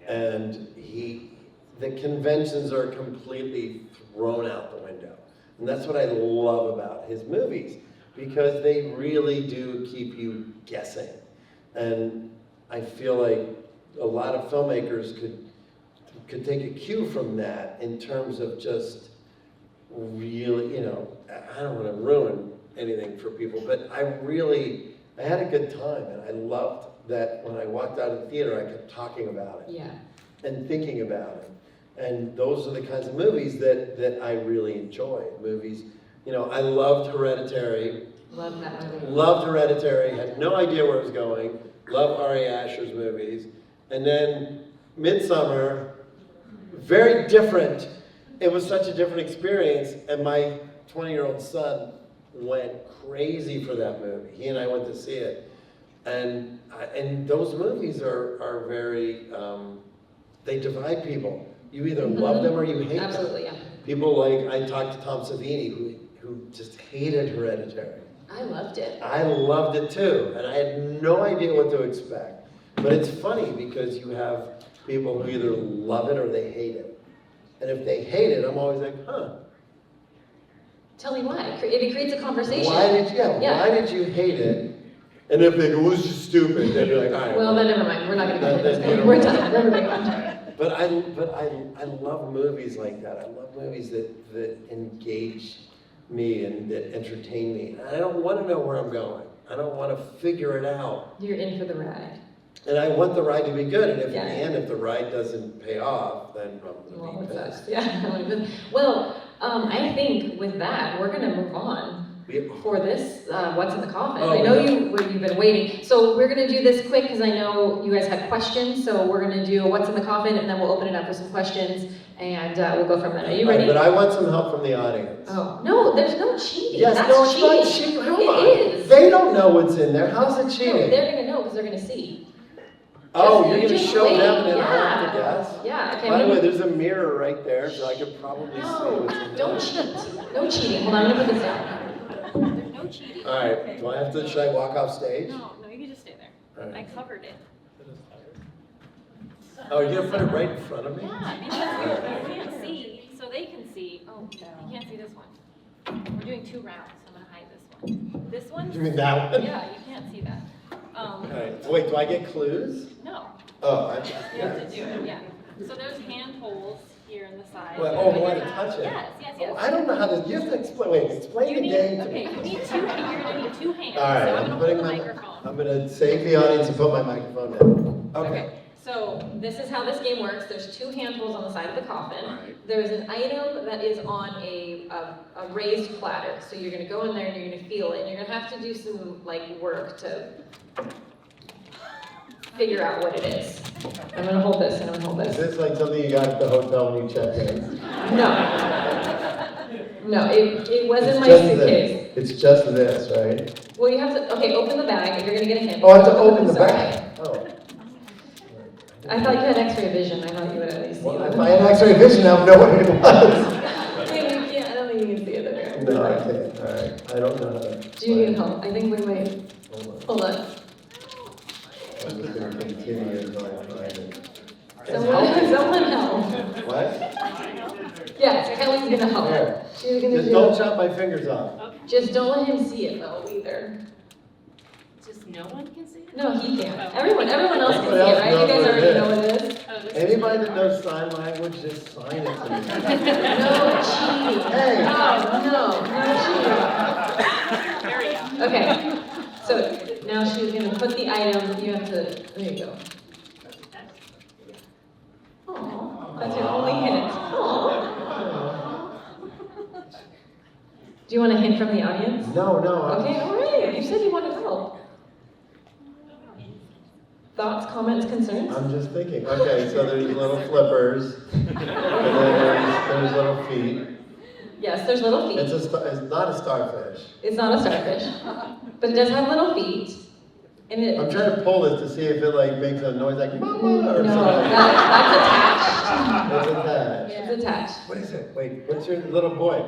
And the conventions are completely thrown out the window. And that's what I love about his movies, because they really do keep you guessing. And I feel like a lot of filmmakers could take a cue from that in terms of just really, I don't want to ruin anything for people, but I had a good time, and I loved that when I walked out of the theater, I kept talking about it. Yeah. And thinking about it. And those are the kinds of movies that I really enjoy. Movies, I loved Hereditary. Love that movie. Loved Hereditary, had no idea where it was going. Love Ari Aster's movies. And then Midsummer, very different. It was such a different experience, and my 20-year-old son went crazy for that movie. He and I went to see it. And those movies are very, they divide people. You either love them or you hate them. Absolutely, yeah. People like, I talked to Tom Savini, who just hated Hereditary. I loved it. I loved it too, and I had no idea what to expect. But it's funny because you have people who either love it or they hate it. And if they hate it, I'm always like, huh. Tell me why. It creates a conversation. Why did you hate it? And if they go, well, it's just stupid, then you're like, all right. Well, then never mind. We're not going to get into this. We're done. Never mind. But I love movies like that. I love movies that engage me and that entertain me. And I don't want to know where I'm going. I don't want to figure it out. You're in for the ride. And I want the ride to be good. And if the ride doesn't pay off, then I'm going to be pissed. Yeah. Well, I think with that, we're going to move on. For this, What's in the Coffin. I know you've been waiting. So we're going to do this quick because I know you guys had questions. So we're going to do What's in the Coffin and then we'll open it up for some questions and we'll go from there. Are you ready? But I want some help from the audience. Oh, no, there's no cheating. Yes, That's no, it's cheating. not cheating. Come on. It is. They don't know what's in there. How's it cheating? No, they're going to know because they're going to see. Oh, you're going to just show wait. them and then I Yeah. have to guess? Yeah. Okay, By the way, there's a mirror right there, so I could probably see what's in there. don't cheat. No cheating. Hold on, I'm going to put this down. There's no cheating. All right, should I walk off stage? No, you can just stay there. All right. I covered it. Oh, you're going to put it right in front of me? Yeah, because you can't see, so they can see. Oh, you can't see this one. We're doing 2 rounds. I'm gonna hide this one. This one? You mean that one? Yeah, you can't see that. All right, wait, do I get clues? No, Oh, you have to do it, yeah. So there's hand holes here in the side. Well, oh, I want to touch it. Yes. Oh, I don't know how to, you have to explain the game to Okay, me. you need 2, you're gonna need 2 hands. All right, so I'm I'm gonna putting hold the my, microphone. I'm going to save the audience and put my microphone down. Okay. So this is how this game works. There's 2 handfuls on the side of the coffin. Right. There's an item that is on a raised platter. So you're going to go in there and you're going to feel it. And you're going to have to do some work to figure out what it is. I'm going to hold this and I'm going to hold Is this. this like something you got at the hotel when you check in? No, it was in my just suitcase. It's just this, right? Well, you have to, okay, open the bag and you're going to get a hint. Oh, I have to open the Sorry. bag. Oh. I thought you had X-ray vision. I thought you would at least see Well, it. if I had X-ray vision, I would know what it was. Wait, you can't. I don't think you can see it there. No, I can't. All right. I don't know how to. Do you need help? I think we might. Hold on. Hold on. I'm just going to continue until I find it. Someone help. What? Yes, Kelly's gonna help. Here. She's gonna Just do don't it. chop my fingers off. Just don't let him see it though either. Just no one can see it? No, he can't. Everyone else can see Everybody it, right? You else guys knows what already it know what it is. Oh, this Anybody that knows sign language, just sign it to me. No cheating. Hey. No cheating. There we go. Okay. So now she's gonna put the item. You have to. There you go. Aw, that's your only hint. Aw. Do you want a hint from the audience? No. Okay, all right. You said you wanted help. Thoughts, comments, concerns? I'm just thinking. Okay, so there's little flippers, and then there's little feet. Yes, there's little feet. It's not a starfish. It's not a starfish, but it does have little feet. And it. I'm trying to pull it to see if it makes a noise like mama or No, something. that's attached. It's attached. It's attached. What is it? Wait, what's your little boy?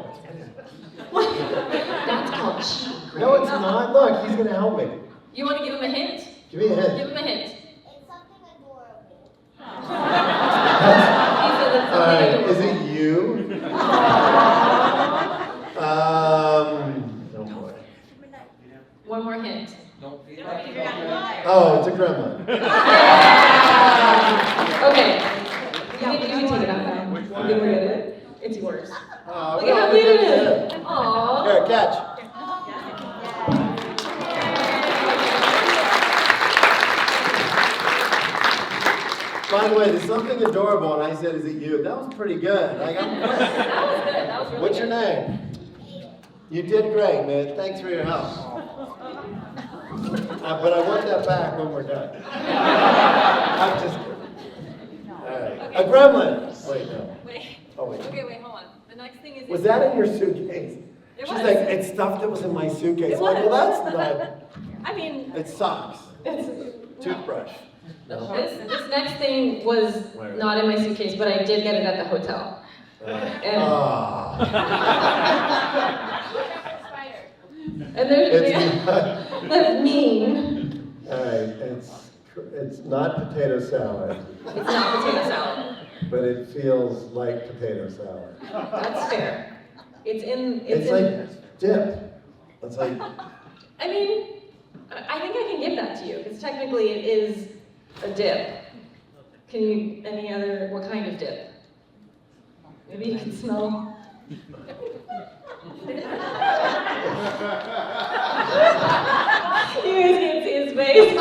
That's called cheating. No, it's not. Look, he's gonna help me. You want to give him a hint? Give me a hint. Give him a hint. It's something adorable. He said it's All right, something is it you? Oh boy. One more hint. Oh, it's a gremlin. Okay. You can take it out now. You can look at it. It's yours. Oh, Look at how cute it is. Aww. Here, catch. By the way, there's something adorable, and I said, "Is it you?" That was pretty good. That was good. That was really What's your good. name? You did great, man. Thanks for your help. But I want that back when we're done. I'm just kidding. All right. A gremlin. Wait, no. Wait. Oh, wait. Okay, wait, hold on. The next thing is. Was that in your suitcase? It She's was. like, it's stuff that was in my suitcase. It I'm like, was. well, that's not. I mean. It's socks. Toothbrush. This next thing was not in my suitcase, but I did get it at the hotel. And, Ah. and there's It's that's mean. all right. It's It's not potato salad, It's not potato salad. but it feels like potato salad. That's fair. It's like dip. It's like, I mean, I think I can give that to you, because technically it is a dip. What kind of dip? Maybe you can smell. You guys can't see his face.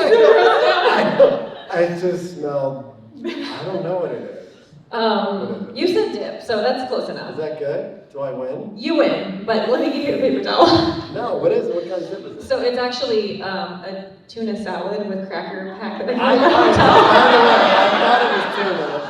I just smell, I don't know what it is. You said dip, so that's close Is enough. that good? Do I win? You win, but let me give you a paper towel. No, what is it? What kind of dip is it? So it's actually a tuna salad with cracker pack. I thought it was tuna.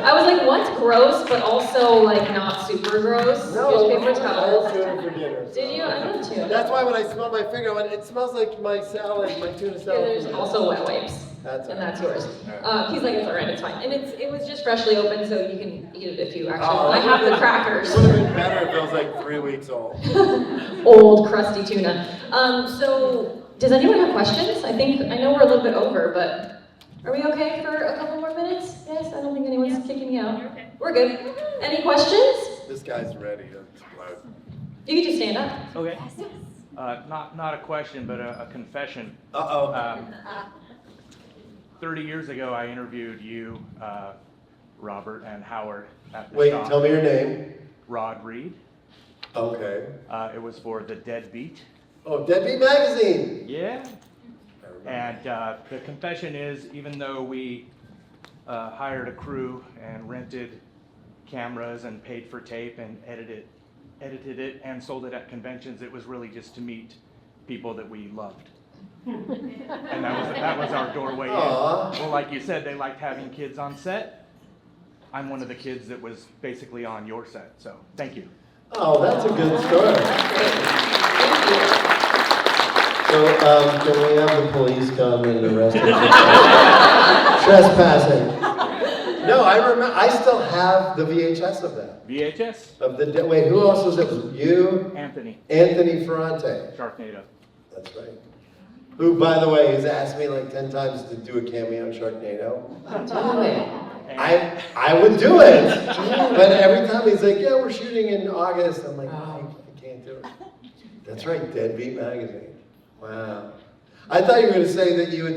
I was like, what's gross, but also like not super gross? No, Here's paper I towels. had tuna for dinner. so- Did you? I love tuna. That's why when I smell my finger, I went, it smells like my salad, my tuna Yeah, salad. there's also wet wipes, That's and all right. that's yours. All right. He's like, it's alright, it's fine. And it was just freshly opened, so you can eat it if you actually Oh, want to have the crackers. It would have been better if it was like 3 weeks old. Old, crusty tuna. So, does anyone have questions? I know we're a little bit over, but are we okay for a couple more minutes? Yes, I don't think anyone's kicking me out. You're okay. We're good. Any questions? This guy's ready to explode. You can just stand up. Okay. Not a question, but a confession. Uh-oh. 30 years ago, I interviewed you, Robert, and Howard at the Wait, shop. tell me your name. Rod Reed. Okay. It was for the Deadbeat. Oh, Deadbeat Magazine. Yeah. I remember. And the confession is, even though we hired a crew and rented cameras and paid for tape and edited it and sold it at conventions, it was really just to meet people that we loved. And that was our doorway in. Aw. Well, like you said, they liked having kids on set. I'm one of the kids that was basically on your set, so thank you. Oh, that's a good story. Thank you. So, can we have the police come and arrest us? Trespassing. No, I remember, I still have the VHS of that. VHS, Of the, wait, who else was it? Was it you? Anthony, Anthony Ferrante. Sharknado. That's right. Who, by the way, has asked me like 10 times to do a cameo in Sharknado. Do it. And I would do it, but every time he's like, yeah, we're shooting in August. I'm like, I can't do it. That's right, Deadbeat Magazine. Wow. I thought you were going to say that you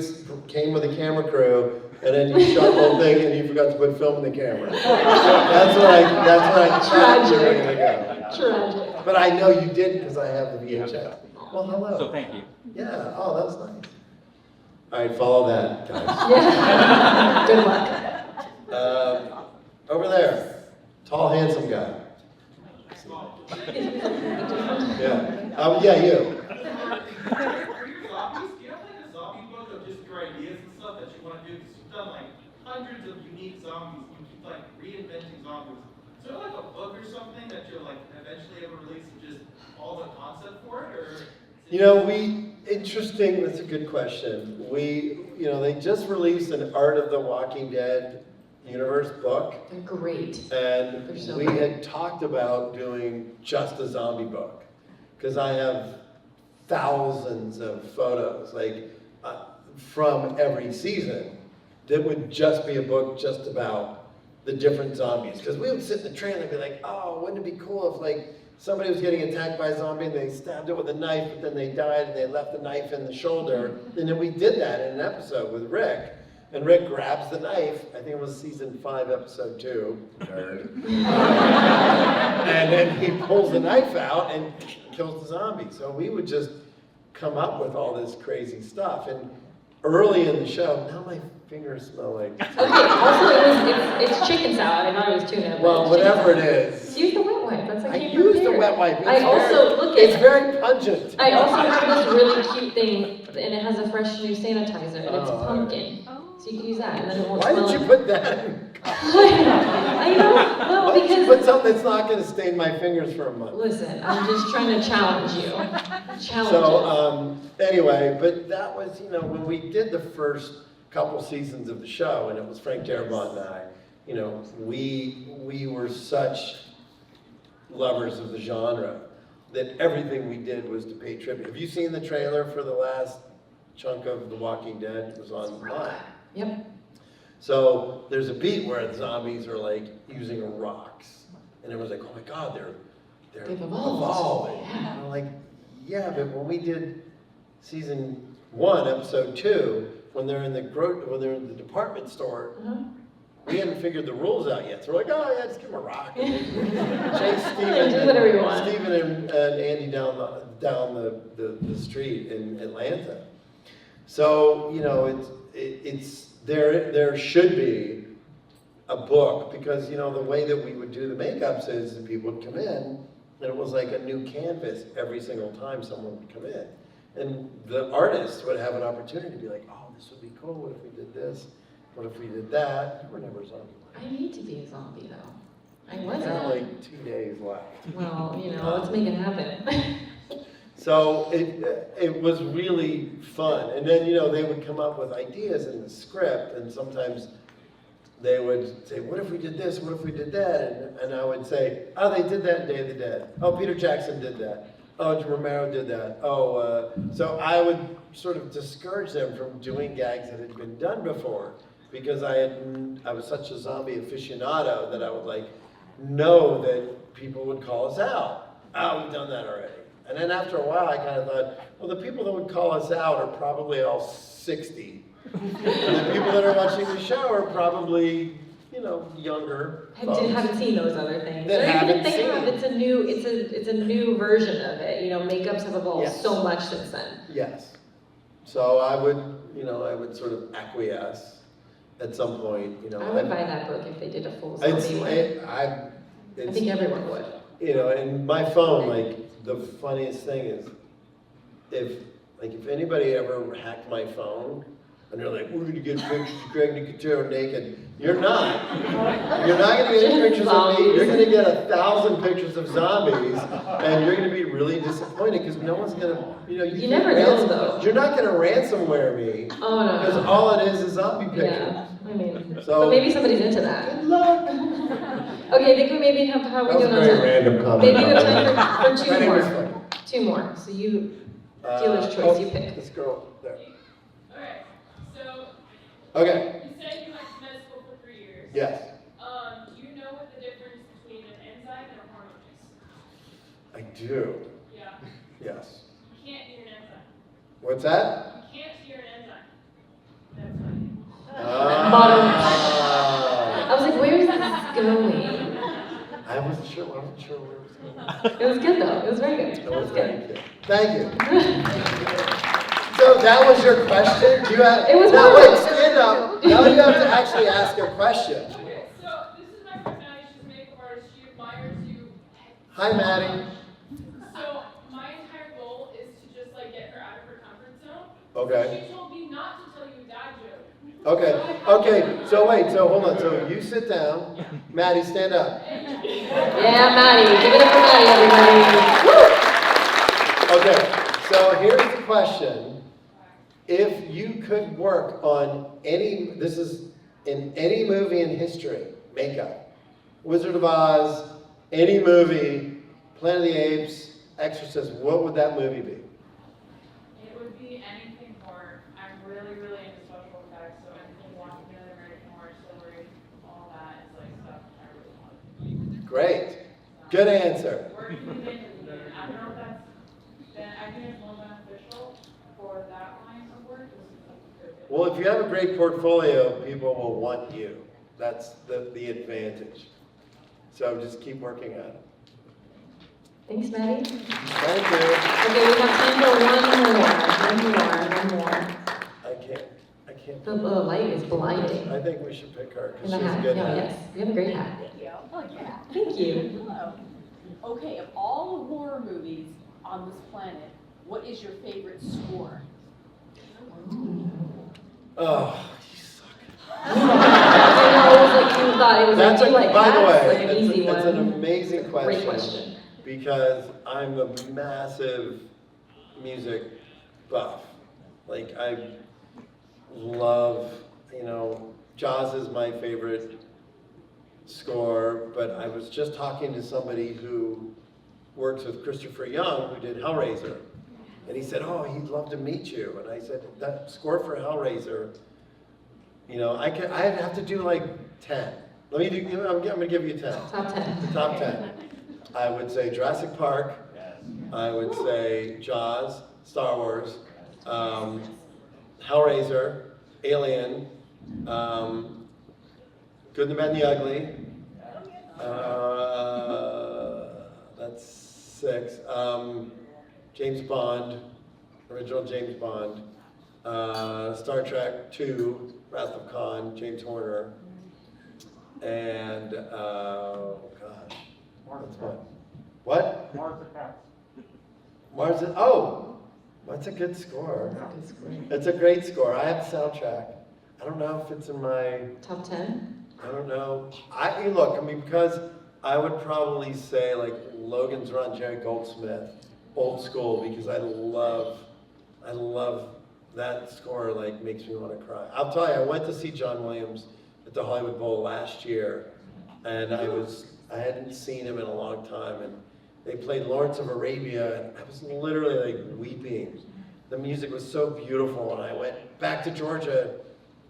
came with a camera crew and then you shot the whole thing and you forgot to put film in the camera. That's what I thought you were going to go. Tragic. But I know you didn't because I have the You have VHS. the Well, hello. so thank you. Yeah, oh, that's nice. All right, follow that, guys. Yeah. Good luck. Over there, tall, handsome guy. Yeah, yeah, you. Do you have like a zombie book of just your ideas and stuff that you want to do? Because you've done like hundreds of unique zombies. You keep like reinventing zombies. Is there like a book or something that you'll like eventually ever release of just all the concept for it, or? You know, interesting, that's a good question. They just released an Art of the Walking Dead universe book. They're great. And They're so we good. had talked about doing just a zombie book. Because I have thousands of photos, from every season, that would just be a book just about the different zombies. Because we would sit in the trailer and be like, oh, wouldn't it be cool if somebody was getting attacked by a zombie and they stabbed it with a knife, but then they died and they left the knife in the shoulder. And then we did that in an episode with Rick. And Rick grabs the knife, I think it was season 5, episode 2, nerd. And then he pulls the knife out and kills the zombie. So we would just come up with all this crazy stuff. And early in the show, now my fingers smell like... Okay, also it's chicken salad. I thought it was tuna. but Well, it's whatever chicken it is. salad. Use the wet wipe. That's like I use the wet wipe. It's very pungent. I also have this really cute thing, and it has a fresh new sanitizer, and it's Oh. pumpkin. So you can use that, and then it won't Why smell did you like... put that in? I know. Well, Why did you because put something that's not going to stain my fingers for a month? listen, I'm just trying to challenge you. Challenge So, anyway, but that was, when we did the first couple seasons of the show, and it was Frank Darabont and I, we were such lovers of the genre that everything we did was to pay tribute. Have you seen the trailer for the last chunk of The Walking Dead was online. Yep. So there's a beat where the zombies are like using rocks, and everyone's like, "Oh my God, they're They've evolved." evolving." Yeah. And I'm like, "Yeah, but when we did season 1, episode 2, when they're in the department store, we hadn't figured the rules out yet. So we're like, oh yeah, just give them a rock. And chase Steven, Do whatever you want. Steven and Andy down the street in Atlanta. So it's there should be a book, because the way that we would do the makeups is that people would come in and it was like a new canvas every single time someone would come in. And the artist would have an opportunity to be like, oh, this would be cool, what if we did this? What if we did that? You were never a zombie. I need to be a zombie though. I There wasn't. are like 2 days left. Well, let's make it happen. So it was really fun. And then, they would come up with ideas in the script, and sometimes they would say, what if we did this? What if we did that? And I would say, oh, they did that in Day of the Dead. Oh, Peter Jackson did that. Oh, Romero did that. So I would sort of discourage them from doing gags that had been done before, because I was such a zombie aficionado that I would know that people would call us out. Oh, we've done that already. And then after a while, I kind of thought, well, the people that would call us out are probably all 60. And the people that are watching the show are probably, younger folks. Haven't seen those other things. That Or even haven't if they have, seen. it's a new version of it. Makeups have evolved Yes. so much since then. Yes. So I would sort of acquiesce at some point. I would buy that book if they did a full zombie one. I think everyone would. And my phone, the funniest thing is, if anybody ever hacked my phone, and they're like, we're gonna get pictures of Greg Nicotero naked. You're not. You're not gonna get any pictures of me. You're gonna get 1,000 pictures of zombies, and you're gonna be really disappointed, because no one's gonna, You never know, though. You're not gonna ransomware me, Oh no. because all it is zombie pictures. Yeah. So- but maybe somebody's into that. Good luck. Okay, I think we maybe have how we That was doing a on very time. random comment. Maybe we have time for But two it was more. funny. Two more. So you, dealer's choice. You pick. This girl there. Alright, so Okay. you said you went to med school for 3 years. Yes. Do you know what the difference between an enzyme and a hormone is? I do. Yeah. Yes. You can't eat an enzyme. What's that? You can't eat an enzyme. That's fine. I was like, where is this going? I wasn't sure where it was going. It was good though. It was very good. It was very good. Thank you. So that was your question? Do you have? It was now perfect. wait, stand up. Now you have to actually ask a question. Okay, so this is my friend Maddie. She's a makeup artist. She admires you. Hi, Maddie. So my entire goal is to just get her out of her comfort zone. Okay. She told me not to tell you a dad joke. Okay. So wait. So hold on. So you sit down. Maddie, stand up. Yeah, Maddie. Give it up for Maddie, everybody. Woo! Okay. So here's the question. If you could work on this is in any movie in history, makeup, Wizard of Oz, any movie, Planet of the Apes, Exorcist, what would that movie be? It would be anything horror. I'm really, really into special effects, so anything Walking Dead, American Horror Story, all that is stuff I really want to do. Great. Good answer. Working with it, I don't know if I think it's more beneficial for that line of work. Well, if you have a great portfolio, people will want you. That's the advantage. So just keep working on it. Thanks, Maddie. Thank you. Okay, we have time for one more. I can't. The light is blinding. I think we should pick her And because the she's hat. good No, at it. yes. You have a great hat. Thank you. Oh, yeah. Thank you. Hello. Okay, of all the horror movies on this planet, what is your favorite score? Oh, you suck. I know, it was like you thought it was That's like, by the way, like an easy it's an one. amazing Great question. question. Because I'm a massive music buff. I love, Jaws is my favorite score, but I was just talking to somebody who works with Christopher Young, who did Hellraiser. And he said, oh, he'd love to meet you. And I said, that score for Hellraiser, you know, I'd have to do like 10. I'm gonna give you 10. Top 10. Top 10. I would say Jurassic Park. I would say Jaws, Star Wars, Hellraiser, Alien, Good, the Bad, and the Ugly. That's 6. James Bond, original James Bond. Star Trek 2, Wrath of Khan, James Horner. And, oh gosh. That's one. What? Mars, oh, that's a good score. It's a great score. I have the soundtrack. I don't know if it's in my Top 10? I don't know. Look, I mean, because I would probably say like Logan's Run, Jerry Goldsmith, old school, because I love that score. Like makes me want to cry. I'll tell you, I went to see John Williams at the Hollywood Bowl last year, and I hadn't seen him in a long time, and they played Lawrence of Arabia, and I was literally like weeping. The music was so beautiful, and I went back to Georgia.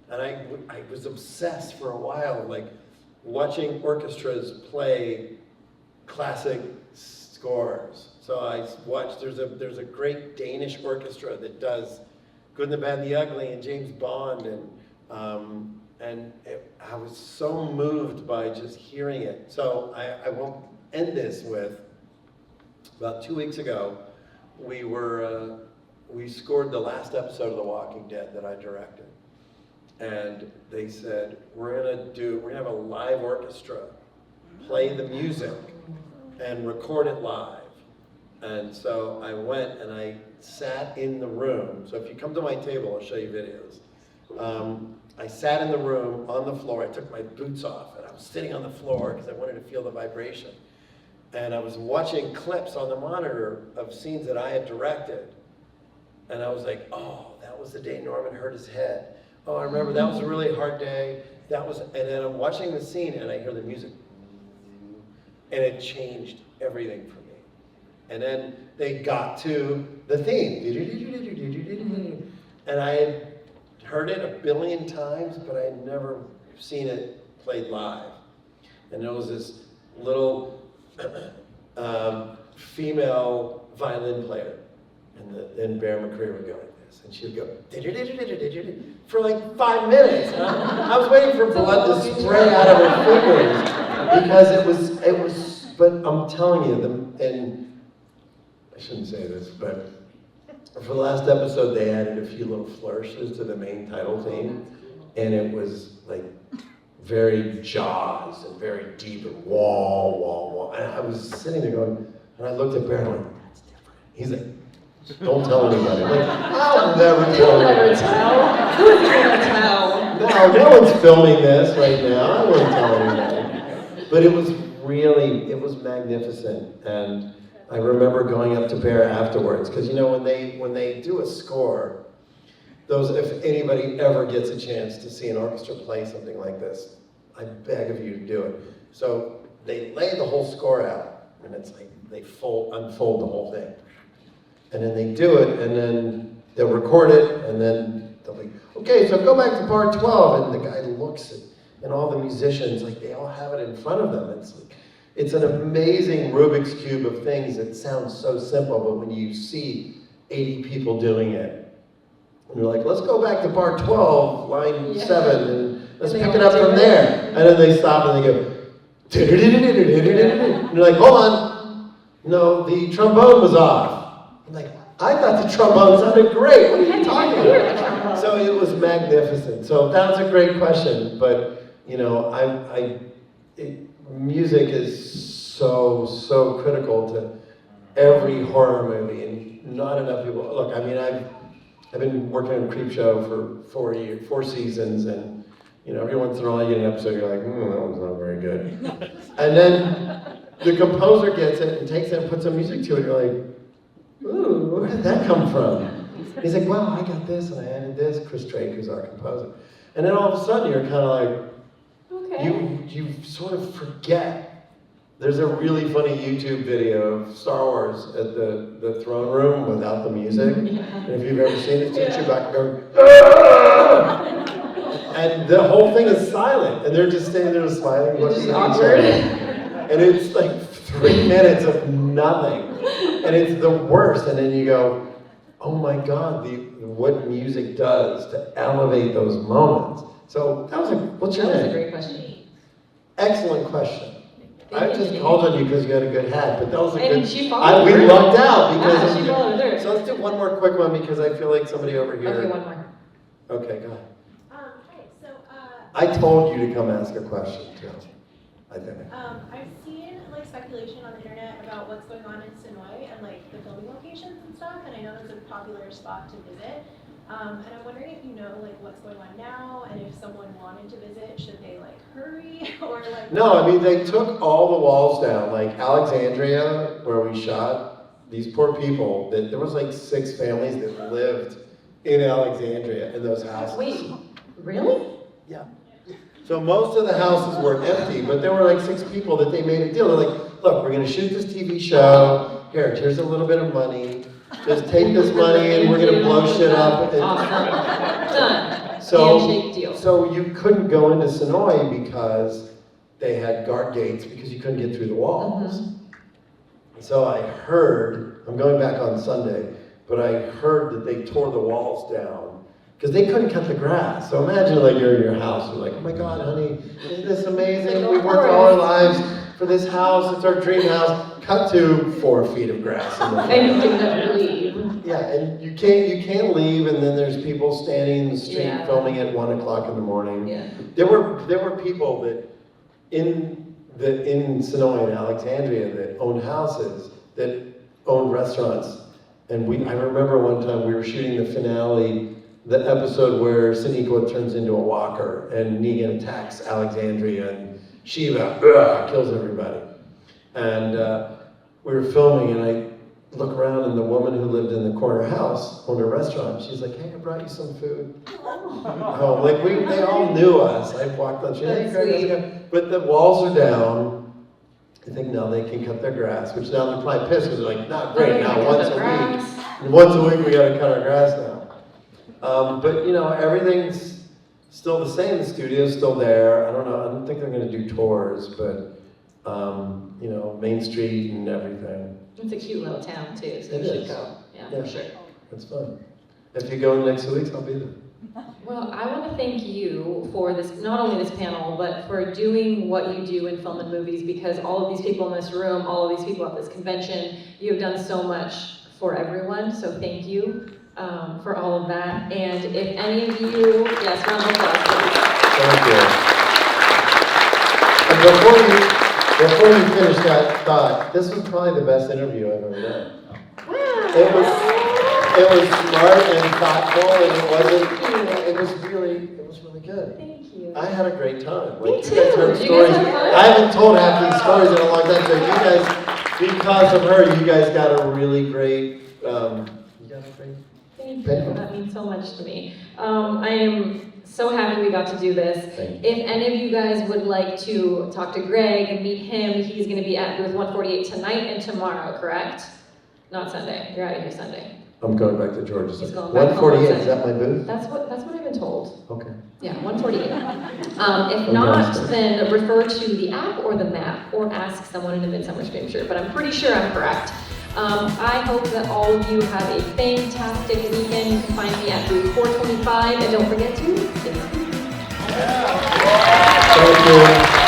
And I was obsessed for a while, like watching orchestras play classic scores. So I watched, there's a great Danish orchestra that does Good and the Bad and the Ugly and James Bond. I was so moved by just hearing it. So I won't end this with, about 2 weeks ago, we scored the last episode of The Walking Dead that I directed. And they said, we're gonna have a live orchestra, play the music, and record it live. And so I went and I sat in the room. So if you come to my table, I'll show you videos. I sat in the room on the floor. I took my boots off and I was sitting on the floor because I wanted to feel the vibration. And I was watching clips on the monitor of scenes that I had directed. And I was like, oh, that was the day Norman hurt his head. Oh, I remember that was a really hard day. And then I'm watching the scene and I hear the music. And it changed everything for me. And then they got to the theme. And I had heard it a billion times, but I had never seen it played live. And there was this little female violin player. And then Bear McCreary would go like this. And she would go, for like 5 minutes. And I was waiting for blood to spray out of her fingers because it was, but I'm telling you, and I shouldn't say this, but for the last episode, they added a few little flourishes to the main title theme. And it was like very Jaws and very deep and wah, wah, wah. And I was sitting there going, and I looked at Bear and I went, that's different. He's like, don't tell anybody. Like, I'll never tell. You'll never tell. Who's gonna tell? No one's filming this right now. I won't tell anybody. But it was magnificent. And I remember going up to Bear afterwards, because you know when they do a score, if anybody ever gets a chance to see an orchestra play something like this, I beg of you to do it. So they lay the whole score out, and it's like they unfold the whole thing. And then they do it, and then they'll record it, and then they'll be, okay, so go back to part 12, and the guy looks at, and all the musicians, like they all have it in front of them. It's an amazing Rubik's Cube of things that sounds so simple, but when you see 80 people doing it, and you're like, let's go back to part 12, line 7, and let's pick it up from there. And then they stop and they go, and you're like, hold on, no, the trombone was off. I'm like, I thought the trombone sounded great. What are you talking about? So it was magnificent. So that's a great question. But, you know, music is so critical to every horror movie. And not enough people, look, I mean, I've been working on Creepshow for 4 seasons. And, you know, every once in a while you get an episode, you're like, that one's not very good. And then the composer gets it and takes it and puts some music to it. You're like, ooh, where did that come from? He's like, well, I got this and I added this. Chris Drake, who's our composer. And then all of a sudden you're kind of like, okay. you sort of forget There's a really funny YouTube video of Star Wars at the throne room without the music. And if you've ever seen it, it's Chewbacca going, "Ah!" And the whole thing is silent, and they're just standing there smiling, looking at each other. And it's like 3 minutes of nothing, and it's the worst. And then you go, oh my God, what music does to elevate those moments. So that was what's your name? That was a great question. Excellent question. I just called on you because you had a good hat, but that was a And good. she followed We through. lucked out because. Yeah, she followed through. So let's do one more quick one because I feel like somebody over here. Okay, one more. Okay, go ahead. Hi, so, I told you to come ask a question too. I think. I've seen like speculation on the internet about what's going on in Sonoy and like the filming locations and stuff, and I know it's a popular spot to visit. And I'm wondering if you know like what's going on now, and if someone wanted to visit, should they like hurry or like? No, I mean they took all the walls down. Like Alexandria, where we shot, these poor people. There was like 6 families that lived in Alexandria in those houses. Wait, really? Yeah. So most of the houses were empty, but there were like 6 people that they made a deal. They're like, look, we're going to shoot this TV show. Here's a little bit of money. Just take this money and we're going to blow shit up. Awesome. Done. Handshake deal. So you couldn't go into Sonoy because they had guard gates because you couldn't get through the walls. So I heard, I'm going back on Sunday, but I heard that they tore the walls down because they couldn't cut the grass. So imagine like you're in your house, you're like, oh my God, honey, isn't this amazing? We've worked all our lives for this house, it's our dream house. Cut to 4 feet of grass in the And you didn't have to leave. Yeah, and you can't leave, and then there's people standing in the street filming at 1 o'clock in the morning. Yeah. There were people that in Sonoy and Alexandria that owned houses, that owned restaurants. And I remember one time we were shooting the finale, the episode where Sonequa turns into a walker and Negan attacks Alexandria and Shiva kills everybody. And we were filming and I look around and the woman who lived in the corner house owned a restaurant. She's like, hey, I brought you some food. Oh, like they all knew us. I walked on, hey, Greg, but the walls are down. I think now they can cut their grass, which now they're probably pissed because they're like, not great, now once a week. And once a week we gotta cut our grass now. But you know, everything's still the same. The studio's still there. I don't know, I don't think they're gonna do tours, but you know, Main Street and everything. It's a cute little town too, so you should go. Yeah, for sure. It's fun. If you go in the next 2 weeks, I'll be there. Well, I want to thank you for this, not only this panel, but for doing what you do in film and movies, because all of these people in this room, all of these people at this convention, you have done so much for everyone, so thank you for all of that. And if any of you, yes, round of applause, please. Thank you. And before you finish that thought, this was probably the best interview I've ever done. It was smart and thoughtful, and it was really good. Thank you. I had a great time. Me Like, too. you guys heard Did you stories. guys have fun? I haven't told half these stories in a long time, so you guys, because of her, you guys got a really great, Thank you, that means so much to me. I am so happy we got to do this. If any of you guys would like to talk to Greg and meet him, he's gonna be at booth 148 tonight and tomorrow, correct? Not Sunday, you're out of here Sunday. I'm going back to Georgia. He's going back home 148, on is that my booth? That's what I've been told. Okay. Yeah, 148. If not, then refer to the app or the map, or ask someone in a Midsummer Scream shirt, but I'm pretty sure I'm correct. I hope that all of you have a fantastic weekend. You can find me at booth 425, and don't forget to stay spooky. Thank you.